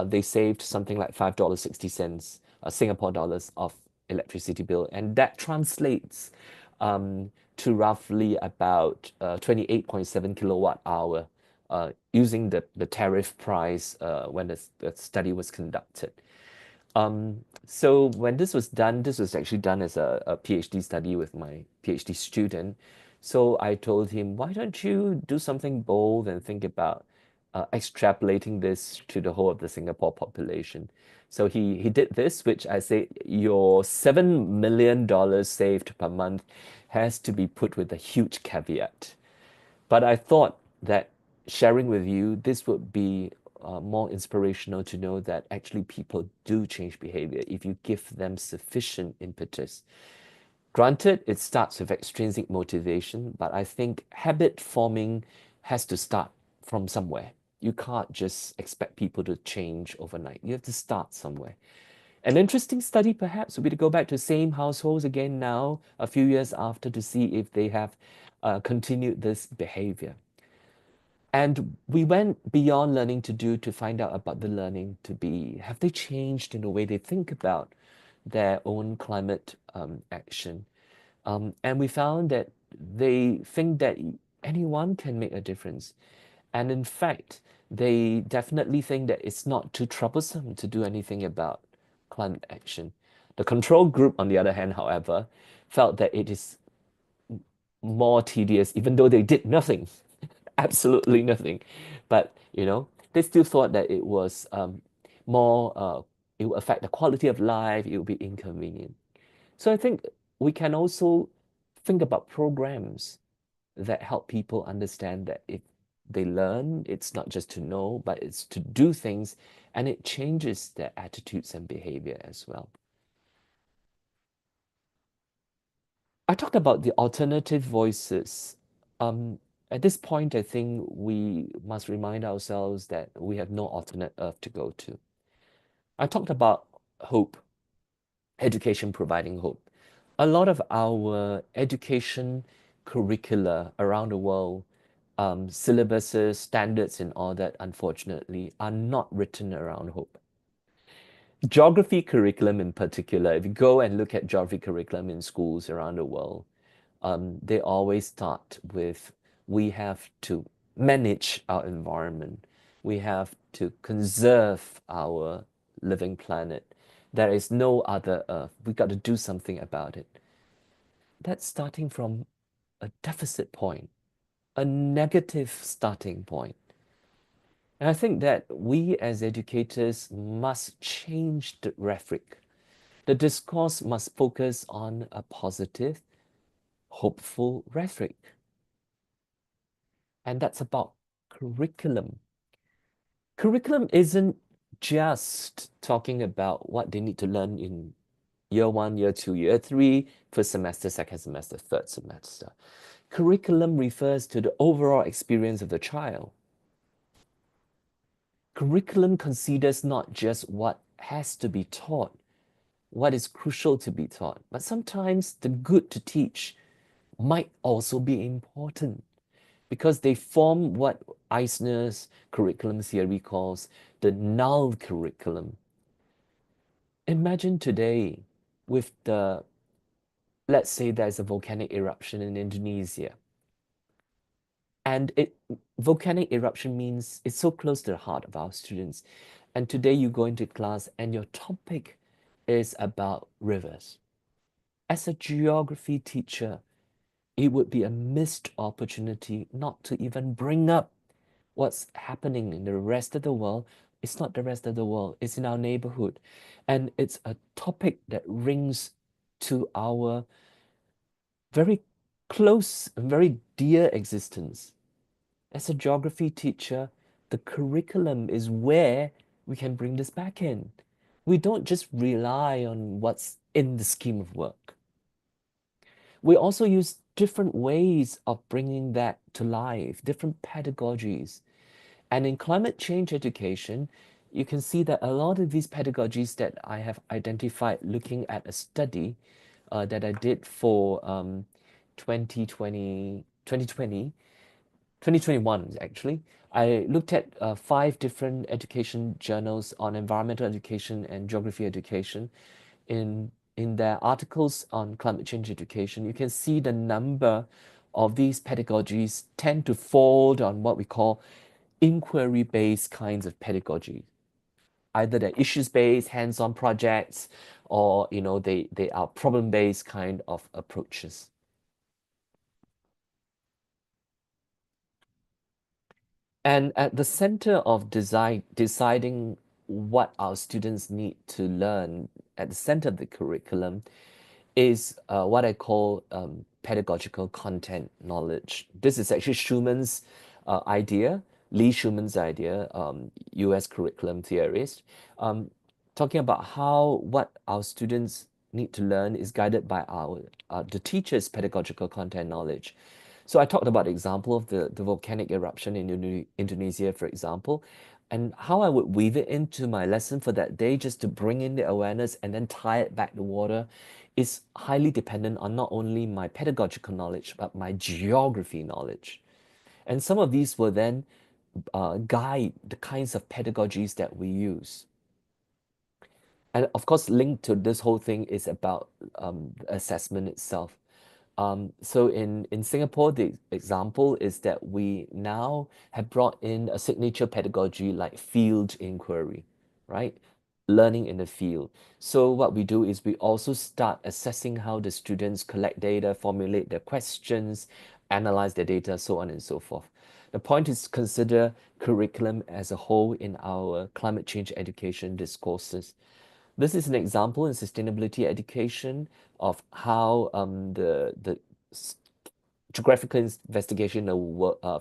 they saved something like $5.60 Singapore dollars of electricity bill, and that translates to roughly about 28.7 kilowatt hour using the tariff price when the study was conducted. So when this was done, this was actually done as a PhD study with my PhD student. So I told him, why don't you do something bold and think about extrapolating this to the whole of the Singapore population. So he did this, which I say your $7 million saved per month has to be put with a huge caveat. But I thought that sharing with you, this would be more inspirational to know that actually people do change behavior if you give them sufficient impetus. Granted, it starts with extrinsic motivation, but I think habit forming has to start from somewhere. You can't just expect people to change overnight. You have to start somewhere. An interesting study perhaps would be to go back to the same households again now, a few years after, to see if they have continued this behavior. And we went beyond learning to do to find out about the learning to be. Have they changed in the way they think about their own climate action? And we found that they think that anyone can make a difference. And in fact, they definitely think that it's not too troublesome to do anything about climate action. The control group, on the other hand, however, felt that it is more tedious, even though they did nothing, absolutely nothing. But, they still thought that it was more, it would affect the quality of life, it would be inconvenient. So I think we can also think about programs that help people understand that if they learn, it's not just to know, but it's to do things, and it changes their attitudes and behavior as well. I talked about the alternative voices. At this point, I think we must remind ourselves that we have no alternate earth to go to. I talked about hope, education providing hope. A lot of our education curricula around the world, syllabuses, standards, and all that, unfortunately, are not written around hope. Geography curriculum in particular, if you go and look at geography curriculum in schools around the world, they always start with, we have to manage our environment. We have to conserve our living planet. There is no other Earth. We got to do something about it. That's starting from a deficit point, a negative starting point. And I think that we as educators must change the rhetoric. The discourse must focus on a positive, hopeful rhetoric. And that's about curriculum. Curriculum isn't just talking about what they need to learn in year 1, year 2, year 3, first semester, second semester, third semester. Curriculum refers to the overall experience of the child. Curriculum considers not just what has to be taught, what is crucial to be taught, but sometimes the good to teach might also be important, because they form what Eisner's curriculum theory calls the null curriculum. Imagine today with let's say there's a volcanic eruption in Indonesia. And volcanic eruption means it's so close to the heart of our students. And today you go into class and your topic is about rivers. As a geography teacher, it would be a missed opportunity not to even bring up what's happening in the rest of the world, It's not the rest of the world. It's in our neighborhood. And it's a topic that rings to our very close, very dear existence. As a geography teacher, the curriculum is where we can bring this back in. We don't just rely on what's in the scheme of work. We also use different ways of bringing that to life, different pedagogies. And in climate change education, you can see that a lot of these pedagogies that I have identified looking at a study that I did for 2020, 2021 actually. I looked at 5 different education journals on environmental education and geography education. In their articles on climate change education, you can see the number of these pedagogies tend to fall on what we call inquiry-based kinds of pedagogy. Either they're issues-based, hands-on projects, or they are problem-based kind of approaches. And at the center of deciding what our students need to learn, at the center of the curriculum, is what I call pedagogical content knowledge. This is actually Schumann's idea, Lee Schumann's idea, US curriculum theorist, um, talking about how what our students need to learn is guided by the teacher's pedagogical content knowledge. So I talked about the example of the volcanic eruption in Indonesia, for example, and how I would weave it into my lesson for that day just to bring in the awareness and then tie it back to water is highly dependent on not only my pedagogical knowledge, but my geography knowledge. And some of these will then guide the kinds of pedagogies that we use. And of course, linked to this whole thing is about assessment itself. So in Singapore, the example is that we now have brought in a signature pedagogy like field inquiry, right? Learning in the field. So what we do is we also start assessing how the students collect data, formulate their questions, analyze their data, so on and so forth. The point is to consider curriculum as a whole in our climate change education discourses. This is an example in sustainability education of how the geographical investigation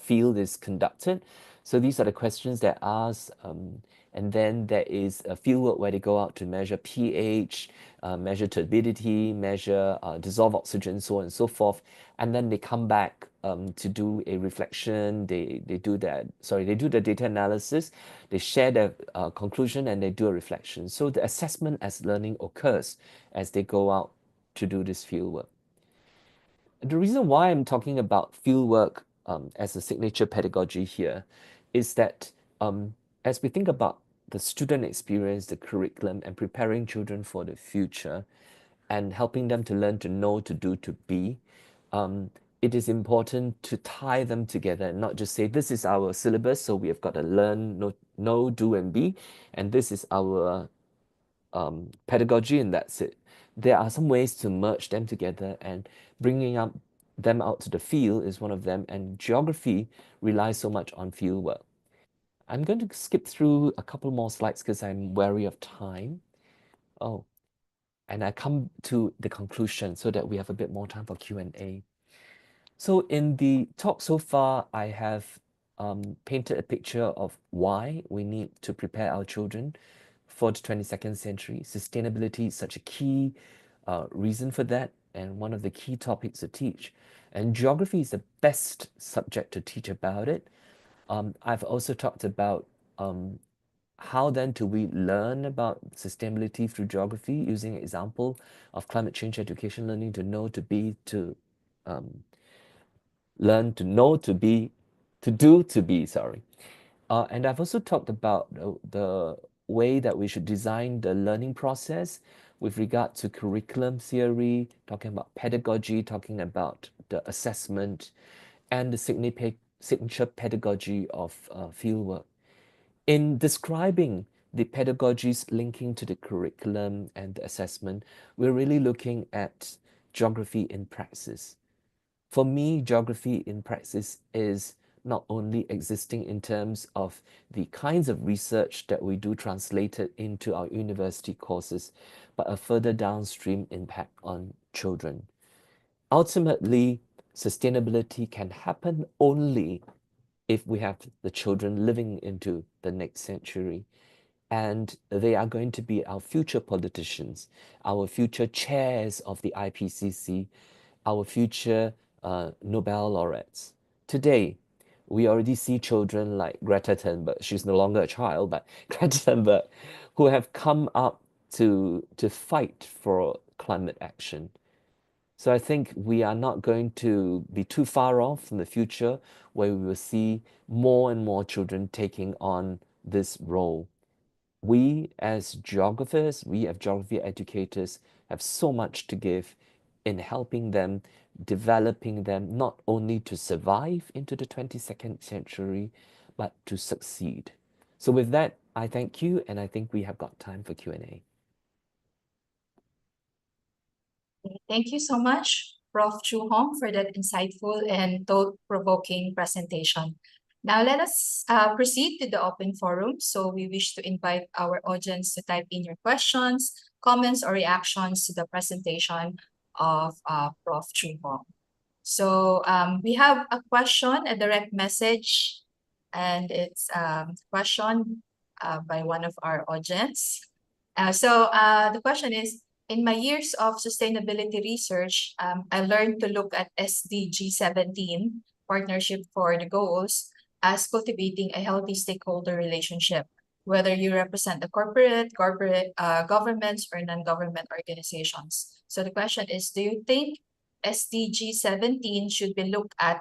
field is conducted. So these are the questions that are asked, and then there is a field work where they go out to measure pH, measure turbidity, measure dissolved oxygen, so on and so forth, and then they come back to do a reflection. They do the data analysis, they share their conclusion, and they do a reflection. So the assessment as learning occurs as they go out to do this field work. The reason why I'm talking about fieldwork as a signature pedagogy here is that as we think about the student experience, the curriculum, and preparing children for the future and helping them to learn to know, to do, to be, it is important to tie them together and not just say, this is our syllabus, so we have got to learn, know, do, and be, and this is our pedagogy, and that's it. There are some ways to merge them together, and bringing them out to the field is one of them, and geography relies so much on field work. I'm going to skip through a couple more slides because I'm wary of time. Oh, and I come to the conclusion so that we have a bit more time for Q&A. So in the talk so far, I have painted a picture of why we need to prepare our children for the 22nd century. Sustainability is such a key reason for that, and one of the key topics to teach. And geography is the best subject to teach about it. I've also talked about how then do we learn about sustainability through geography using an example of climate change education, learning to know, to be, to learn to know, to be, to do, to be, sorry. And I've also talked about the way that we should design the learning process with regard to curriculum theory, talking about pedagogy, talking about the assessment, and the signature pedagogy of fieldwork. In describing the pedagogies linking to the curriculum and the assessment, we're really looking at geography in praxis. For me, geography in praxis is not only existing in terms of the kinds of research that we do translated into our university courses, but a further downstream impact on children. Ultimately, sustainability can happen only if we have the children living into the next century. And they are going to be our future politicians, our future chairs of the IPCC, our future Nobel laureates. Today, we already see children like Greta Thunberg. She's no longer a child, but Greta Thunberg, who have come up to fight for climate action. So I think we are not going to be too far off from the future where we will see more and more children taking on this role. We as geographers, we as geography educators have so much to give in helping them, developing them, not only to survive into the 22nd century, but to succeed. So with that, I thank you, and I think we have got time for Q&A. Thank you so much, Prof. Chu Hong, for that insightful and thought-provoking presentation. Now let us proceed to the open forum. So we wish to invite our audience to type in your questions, comments, or reactions to the presentation of Prof. Chu Hong. So we have a question, a direct message, and it's a question by one of our audience. The question is, in my years of sustainability research, I learned to look at SDG 17, Partnership for the Goals, as cultivating a healthy stakeholder relationship, whether you represent the corporate, governments, or non-government organizations. So the question is, do you think SDG 17 should be looked at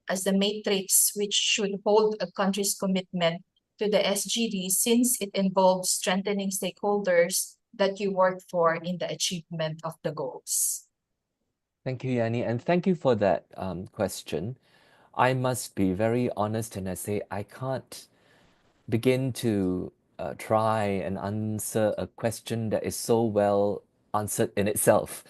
as the matrix which should hold a country's commitment to the SGD, since it involves strengthening stakeholders that you work for in the achievement of the goals? Thank you, Yanni, and thank you for that question. I must be very honest and I say I can't begin to try and answer a question that is so well answered in itself.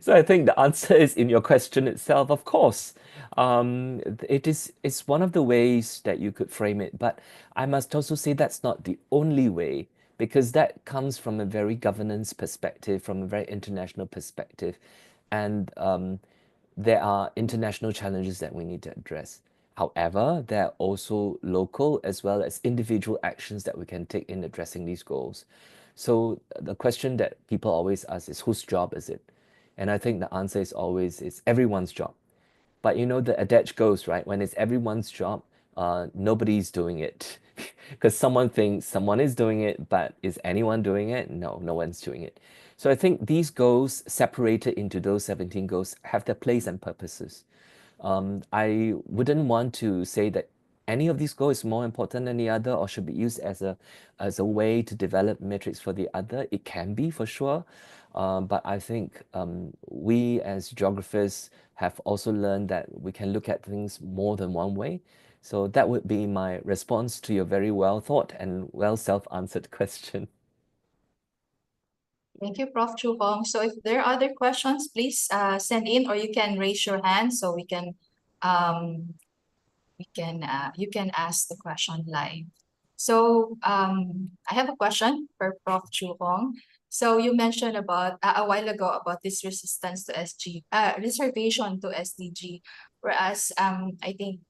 So I think the answer is in your question itself, of course. It's one of the ways that you could frame it, but I must also say that's not the only way, because that comes from a very governance perspective, from a very international perspective, and there are international challenges that we need to address. However, there are also local as well as individual actions that we can take in addressing these goals. So the question that people always ask is, whose job is it? And I think the answer is always, it's everyone's job. But you know, the adage goes, right? When it's everyone's job, nobody's doing it. Because someone thinks someone is doing it, but is anyone doing it? No, no one's doing it. So I think these goals, separated into those 17 goals, have their place and purposes. I wouldn't want to say that any of these goals is more important than the other or should be used as a way to develop metrics for the other. It can be, for sure. But I think we as geographers have also learned that we can look at things more than one way. So that would be my response to your very well thought and well self-answered question. Thank you, Prof. Chu Hong. So if there are other questions, please send in, or you can raise your hand so you can ask the question live. So I have a question for Prof. Chu Hong. So you mentioned about a while ago about this resistance to reservation to SDG, whereas I think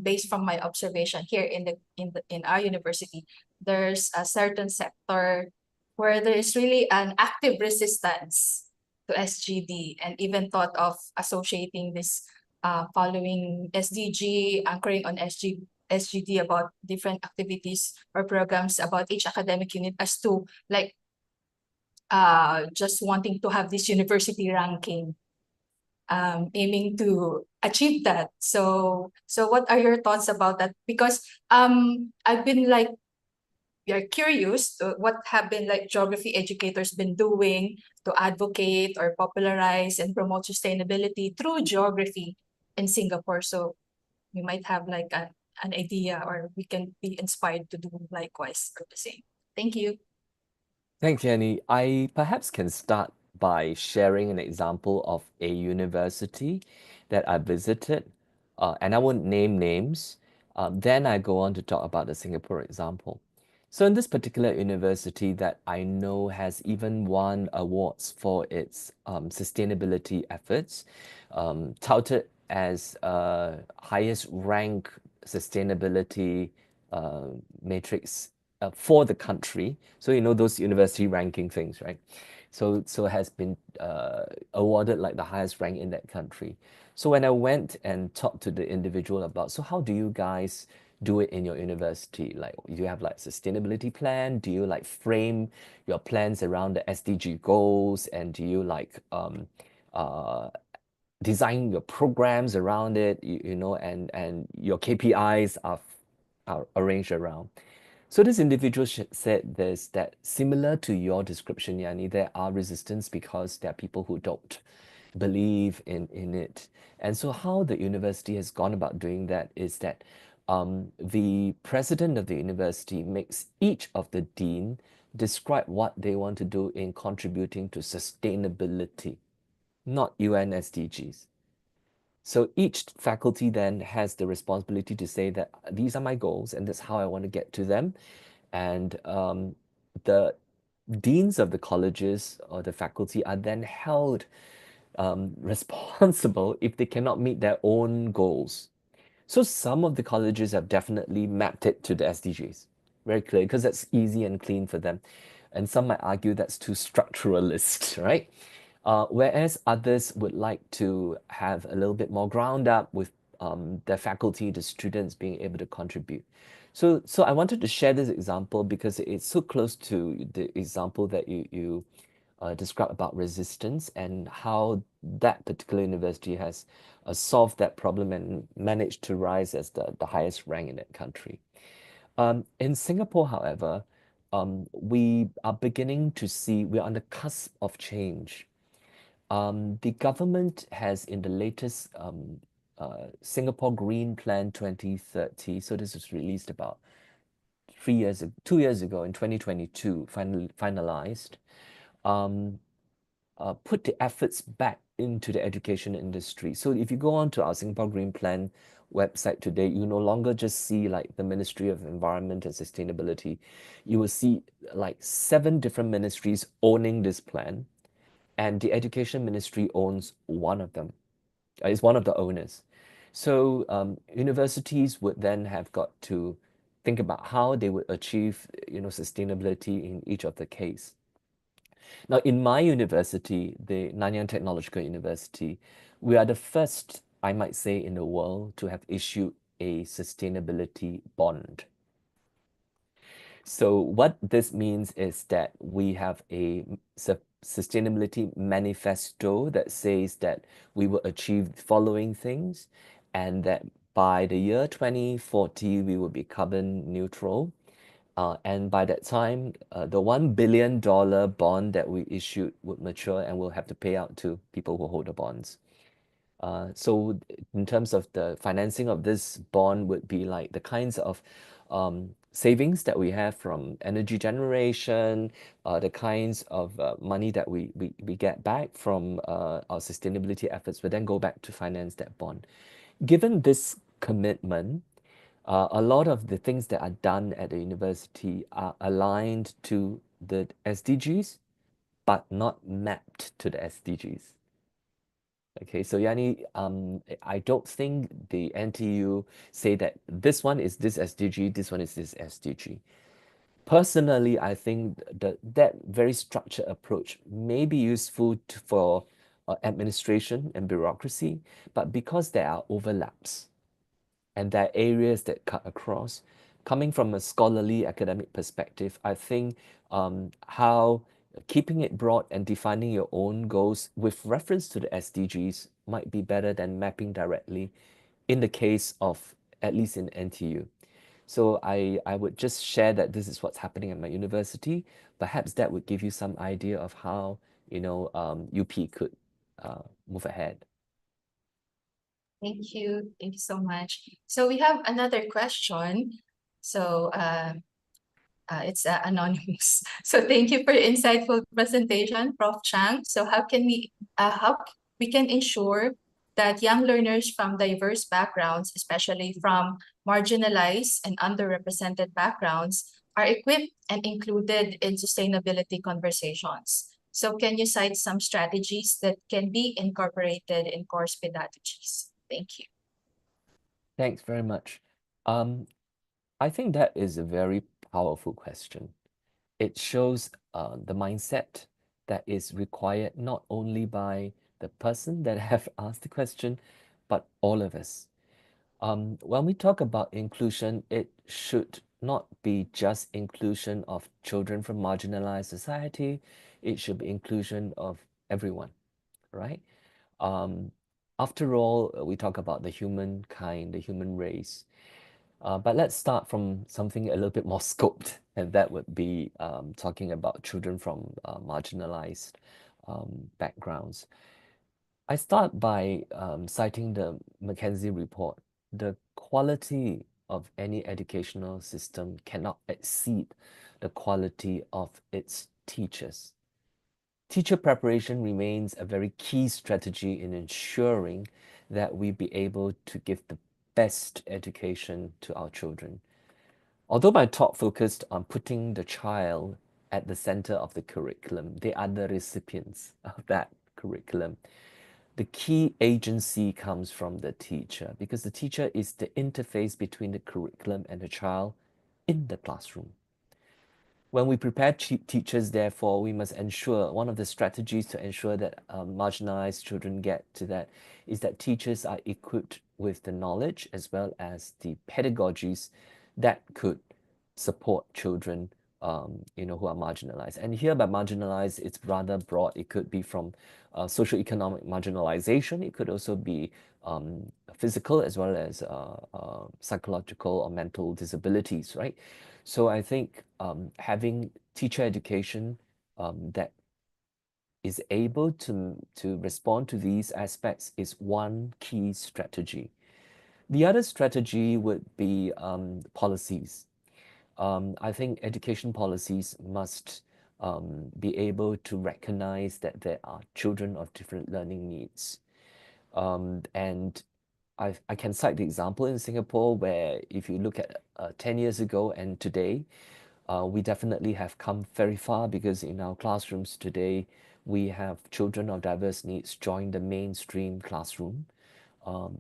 based from my observation here in our university, there's a certain sector where there is really an active resistance to SGD, and even thought of associating this following SDG, anchoring on SGD about different activities or programs about each academic unit, as to like just wanting to have this university ranking, aiming to achieve that. So what are your thoughts about that? Because I've been like, we are curious to what have been like geography educators been doing to advocate or popularize and promote sustainability through geography in Singapore. So we might have like an idea, or we can be inspired to do likewise or the same. Thank you. Thanks, Jenny. I perhaps can start by sharing an example of a university that I visited. and I won't name names. Then I go on to talk about the Singapore example. So in this particular university that I know has even won awards for its sustainability efforts, touted as highest rank sustainability matrix for the country. So you know those university ranking things, right? So has been awarded like the highest rank in that country. So when I went and talked to the individual about, so how do you guys do it in your university? Like, do you have like sustainability plan? Do you like frame your plans around the SDG goals? And do you like uh, design your programs around it? You know, and your KPIs are arranged around. So this individual said this, that similar to your description, Yani, there are resistance because there are people who don't believe in it. And so how the university has gone about doing that is that the president of the university makes each of the dean describe what they want to do in contributing to sustainability, not UN SDGs. So each faculty then has the responsibility to say that these are my goals and that's how I want to get to them. And the deans of the colleges or the faculty are then held responsible if they cannot meet their own goals. So some of the colleges have definitely mapped it to the SDGs, very clear, because that's easy and clean for them. And some might argue that's too structuralist, right? Whereas others would like to have a little bit more ground up with their faculty, the students being able to contribute. So I wanted to share this example because it's so close to the example that you described about resistance and how that particular university has solved that problem and managed to rise as the highest rank in that country. In Singapore, however, we are beginning to see we're on the cusp of change. The government has, in the latest Singapore Green Plan 2030, so this was released about 2 years ago in 2022, finalized, put the efforts back into the education industry. So if you go on to our Singapore Green Plan website today, you no longer just see like the Ministry of Environment and Sustainability. You will see like 7 different ministries owning this plan, and the Education Ministry owns one of them, is one of the owners. So universities would then have got to think about how they would achieve, sustainability in each of the case. Now, in my university, the Nanyang Technological University, we are the first, I might say, in the world to have issued a sustainability bond. So what this means is that we have a sustainability manifesto that says that we will achieve the following things, and that by the year 2040, we will be carbon neutral. And by that time, the $1 billion bond that we issued would mature and we'll have to pay out to people who hold the bonds. So in terms of the financing of this bond would be like the kinds of savings that we have from energy generation, the kinds of money that we get back from our sustainability efforts would then go back to finance that bond. Given this commitment, a lot of the things that are done at the university are aligned to the SDGs, but not mapped to the SDGs. Okay, so Yani, I don't think the NTU say that this one is this SDG, this one is this SDG. Personally, I think that very structured approach may be useful for administration and bureaucracy, but because there are overlaps, and there are areas that cut across. Coming from a scholarly academic perspective, I think how keeping it broad and defining your own goals with reference to the SDGs might be better than mapping directly in the case of, at least in NTU. So I would just share that this is what's happening at my university. Perhaps that would give you some idea of how, UP could move ahead. Thank you. Thank you so much. So we have another question. So it's anonymous. So thank you for your insightful presentation, Prof. Chang. So how we can ensure that young learners from diverse backgrounds, especially from marginalized and underrepresented backgrounds, are equipped and included in sustainability conversations. So can you cite some strategies that can be incorporated in course pedagogies? Thank you. Thanks very much. I think that is a very powerful question. It shows the mindset that is required not only by the person that have asked the question, but all of us. When we talk about inclusion, it should not be just inclusion of children from marginalized society. It should be inclusion of everyone, right? Um, After all, we talk about the humankind, the human race. But let's start from something a little bit more scoped, and that would be talking about children from marginalized backgrounds. I start by citing the McKinsey report. The quality of any educational system cannot exceed the quality of its teachers. Teacher preparation remains a very key strategy in ensuring that we be able to give the best education to our children. Although my talk focused on putting the child at the center of the curriculum, they are the recipients of that curriculum. The key agency comes from the teacher because the teacher is the interface between the curriculum and the child in the classroom. When we prepare teachers, therefore, we must ensure one of the strategies to ensure that marginalized children get to that is that teachers are equipped with the knowledge as well as the pedagogies that could support children who are marginalized. And here by marginalized, it's rather broad. It could be from socioeconomic marginalization. It could also be physical as well as psychological or mental disabilities, right? So I think having teacher education that is able to respond to these aspects is one key strategy. The other strategy would be policies. I think education policies must be able to recognize that there are children of different learning needs. And I can cite the example in Singapore where if you look at 10 years ago and today, we definitely have come very far because in our classrooms today, we have children of diverse needs join the mainstream classroom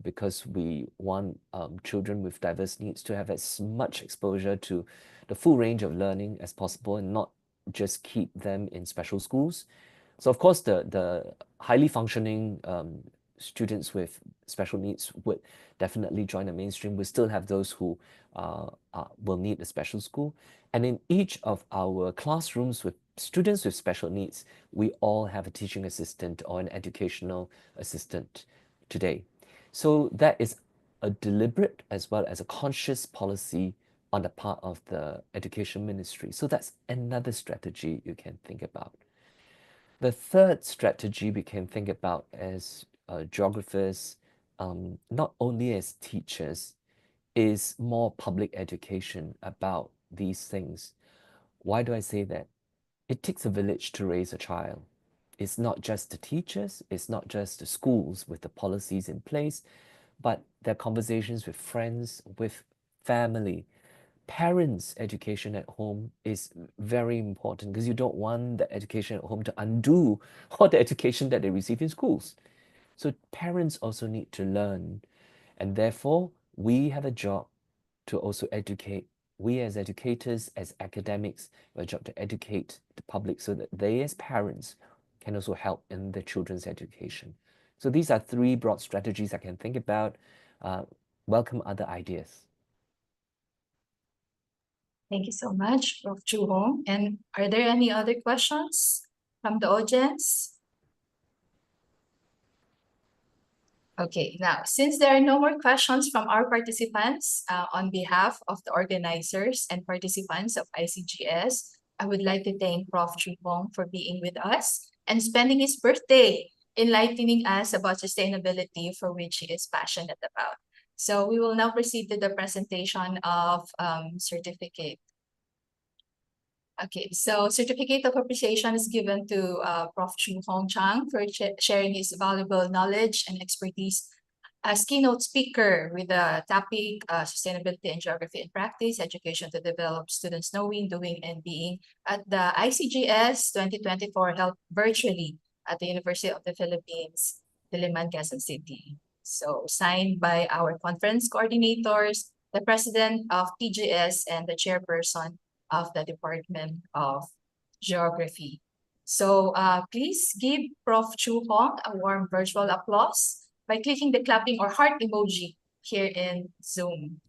because we want children with diverse needs to have as much exposure to the full range of learning as possible and not just keep them in special schools. So of course, the highly functioning students with special needs would definitely join the mainstream. We still have those who will need a special school. And in each of our classrooms with students with special needs, we all have a teaching assistant or an educational assistant today. So that is a deliberate as well as a conscious policy on the part of the education ministry. So that's another strategy you can think about. The third strategy we can think about as geographers, not only as teachers, is more public education about these things. Why do I say that? It takes a village to raise a child. It's not just the teachers, it's not just the schools with the policies in place, but their conversations with friends, with family. Parents' education at home is very important because you don't want the education at home to undo all the education that they receive in schools. So parents also need to learn, and therefore we have a job to also educate. We as educators, as academics, we have a job to educate the public so that they as parents can also help in their children's education. So these are three broad strategies I can think about. Welcome other ideas. Thank you so much, Prof. Chu Hong. And are there any other questions from the audience? Okay, now, since there are no more questions from our participants, on behalf of the organizers and participants of ICGS, I would like to thank Prof. Chu Hong for being with us and spending his birthday enlightening us about sustainability, for which he is passionate about. So we will now proceed to the presentation of certificate. Okay, so certificate of appreciation is given to Prof. Chu Hong Chang for sharing his valuable knowledge and expertise as keynote speaker with the topic Sustainability and Geography in Practice, Education to Develop Students' Knowing, Doing, and Being at the ICGS 2024 held virtually at the University of the Philippines, Diliman, Quezon City. So signed by our conference coordinators, the president of TGS, and the chairperson of the Department of Geography. So please give Prof. Chu Hong a warm virtual applause by clicking the clapping or heart emoji here in Zoom.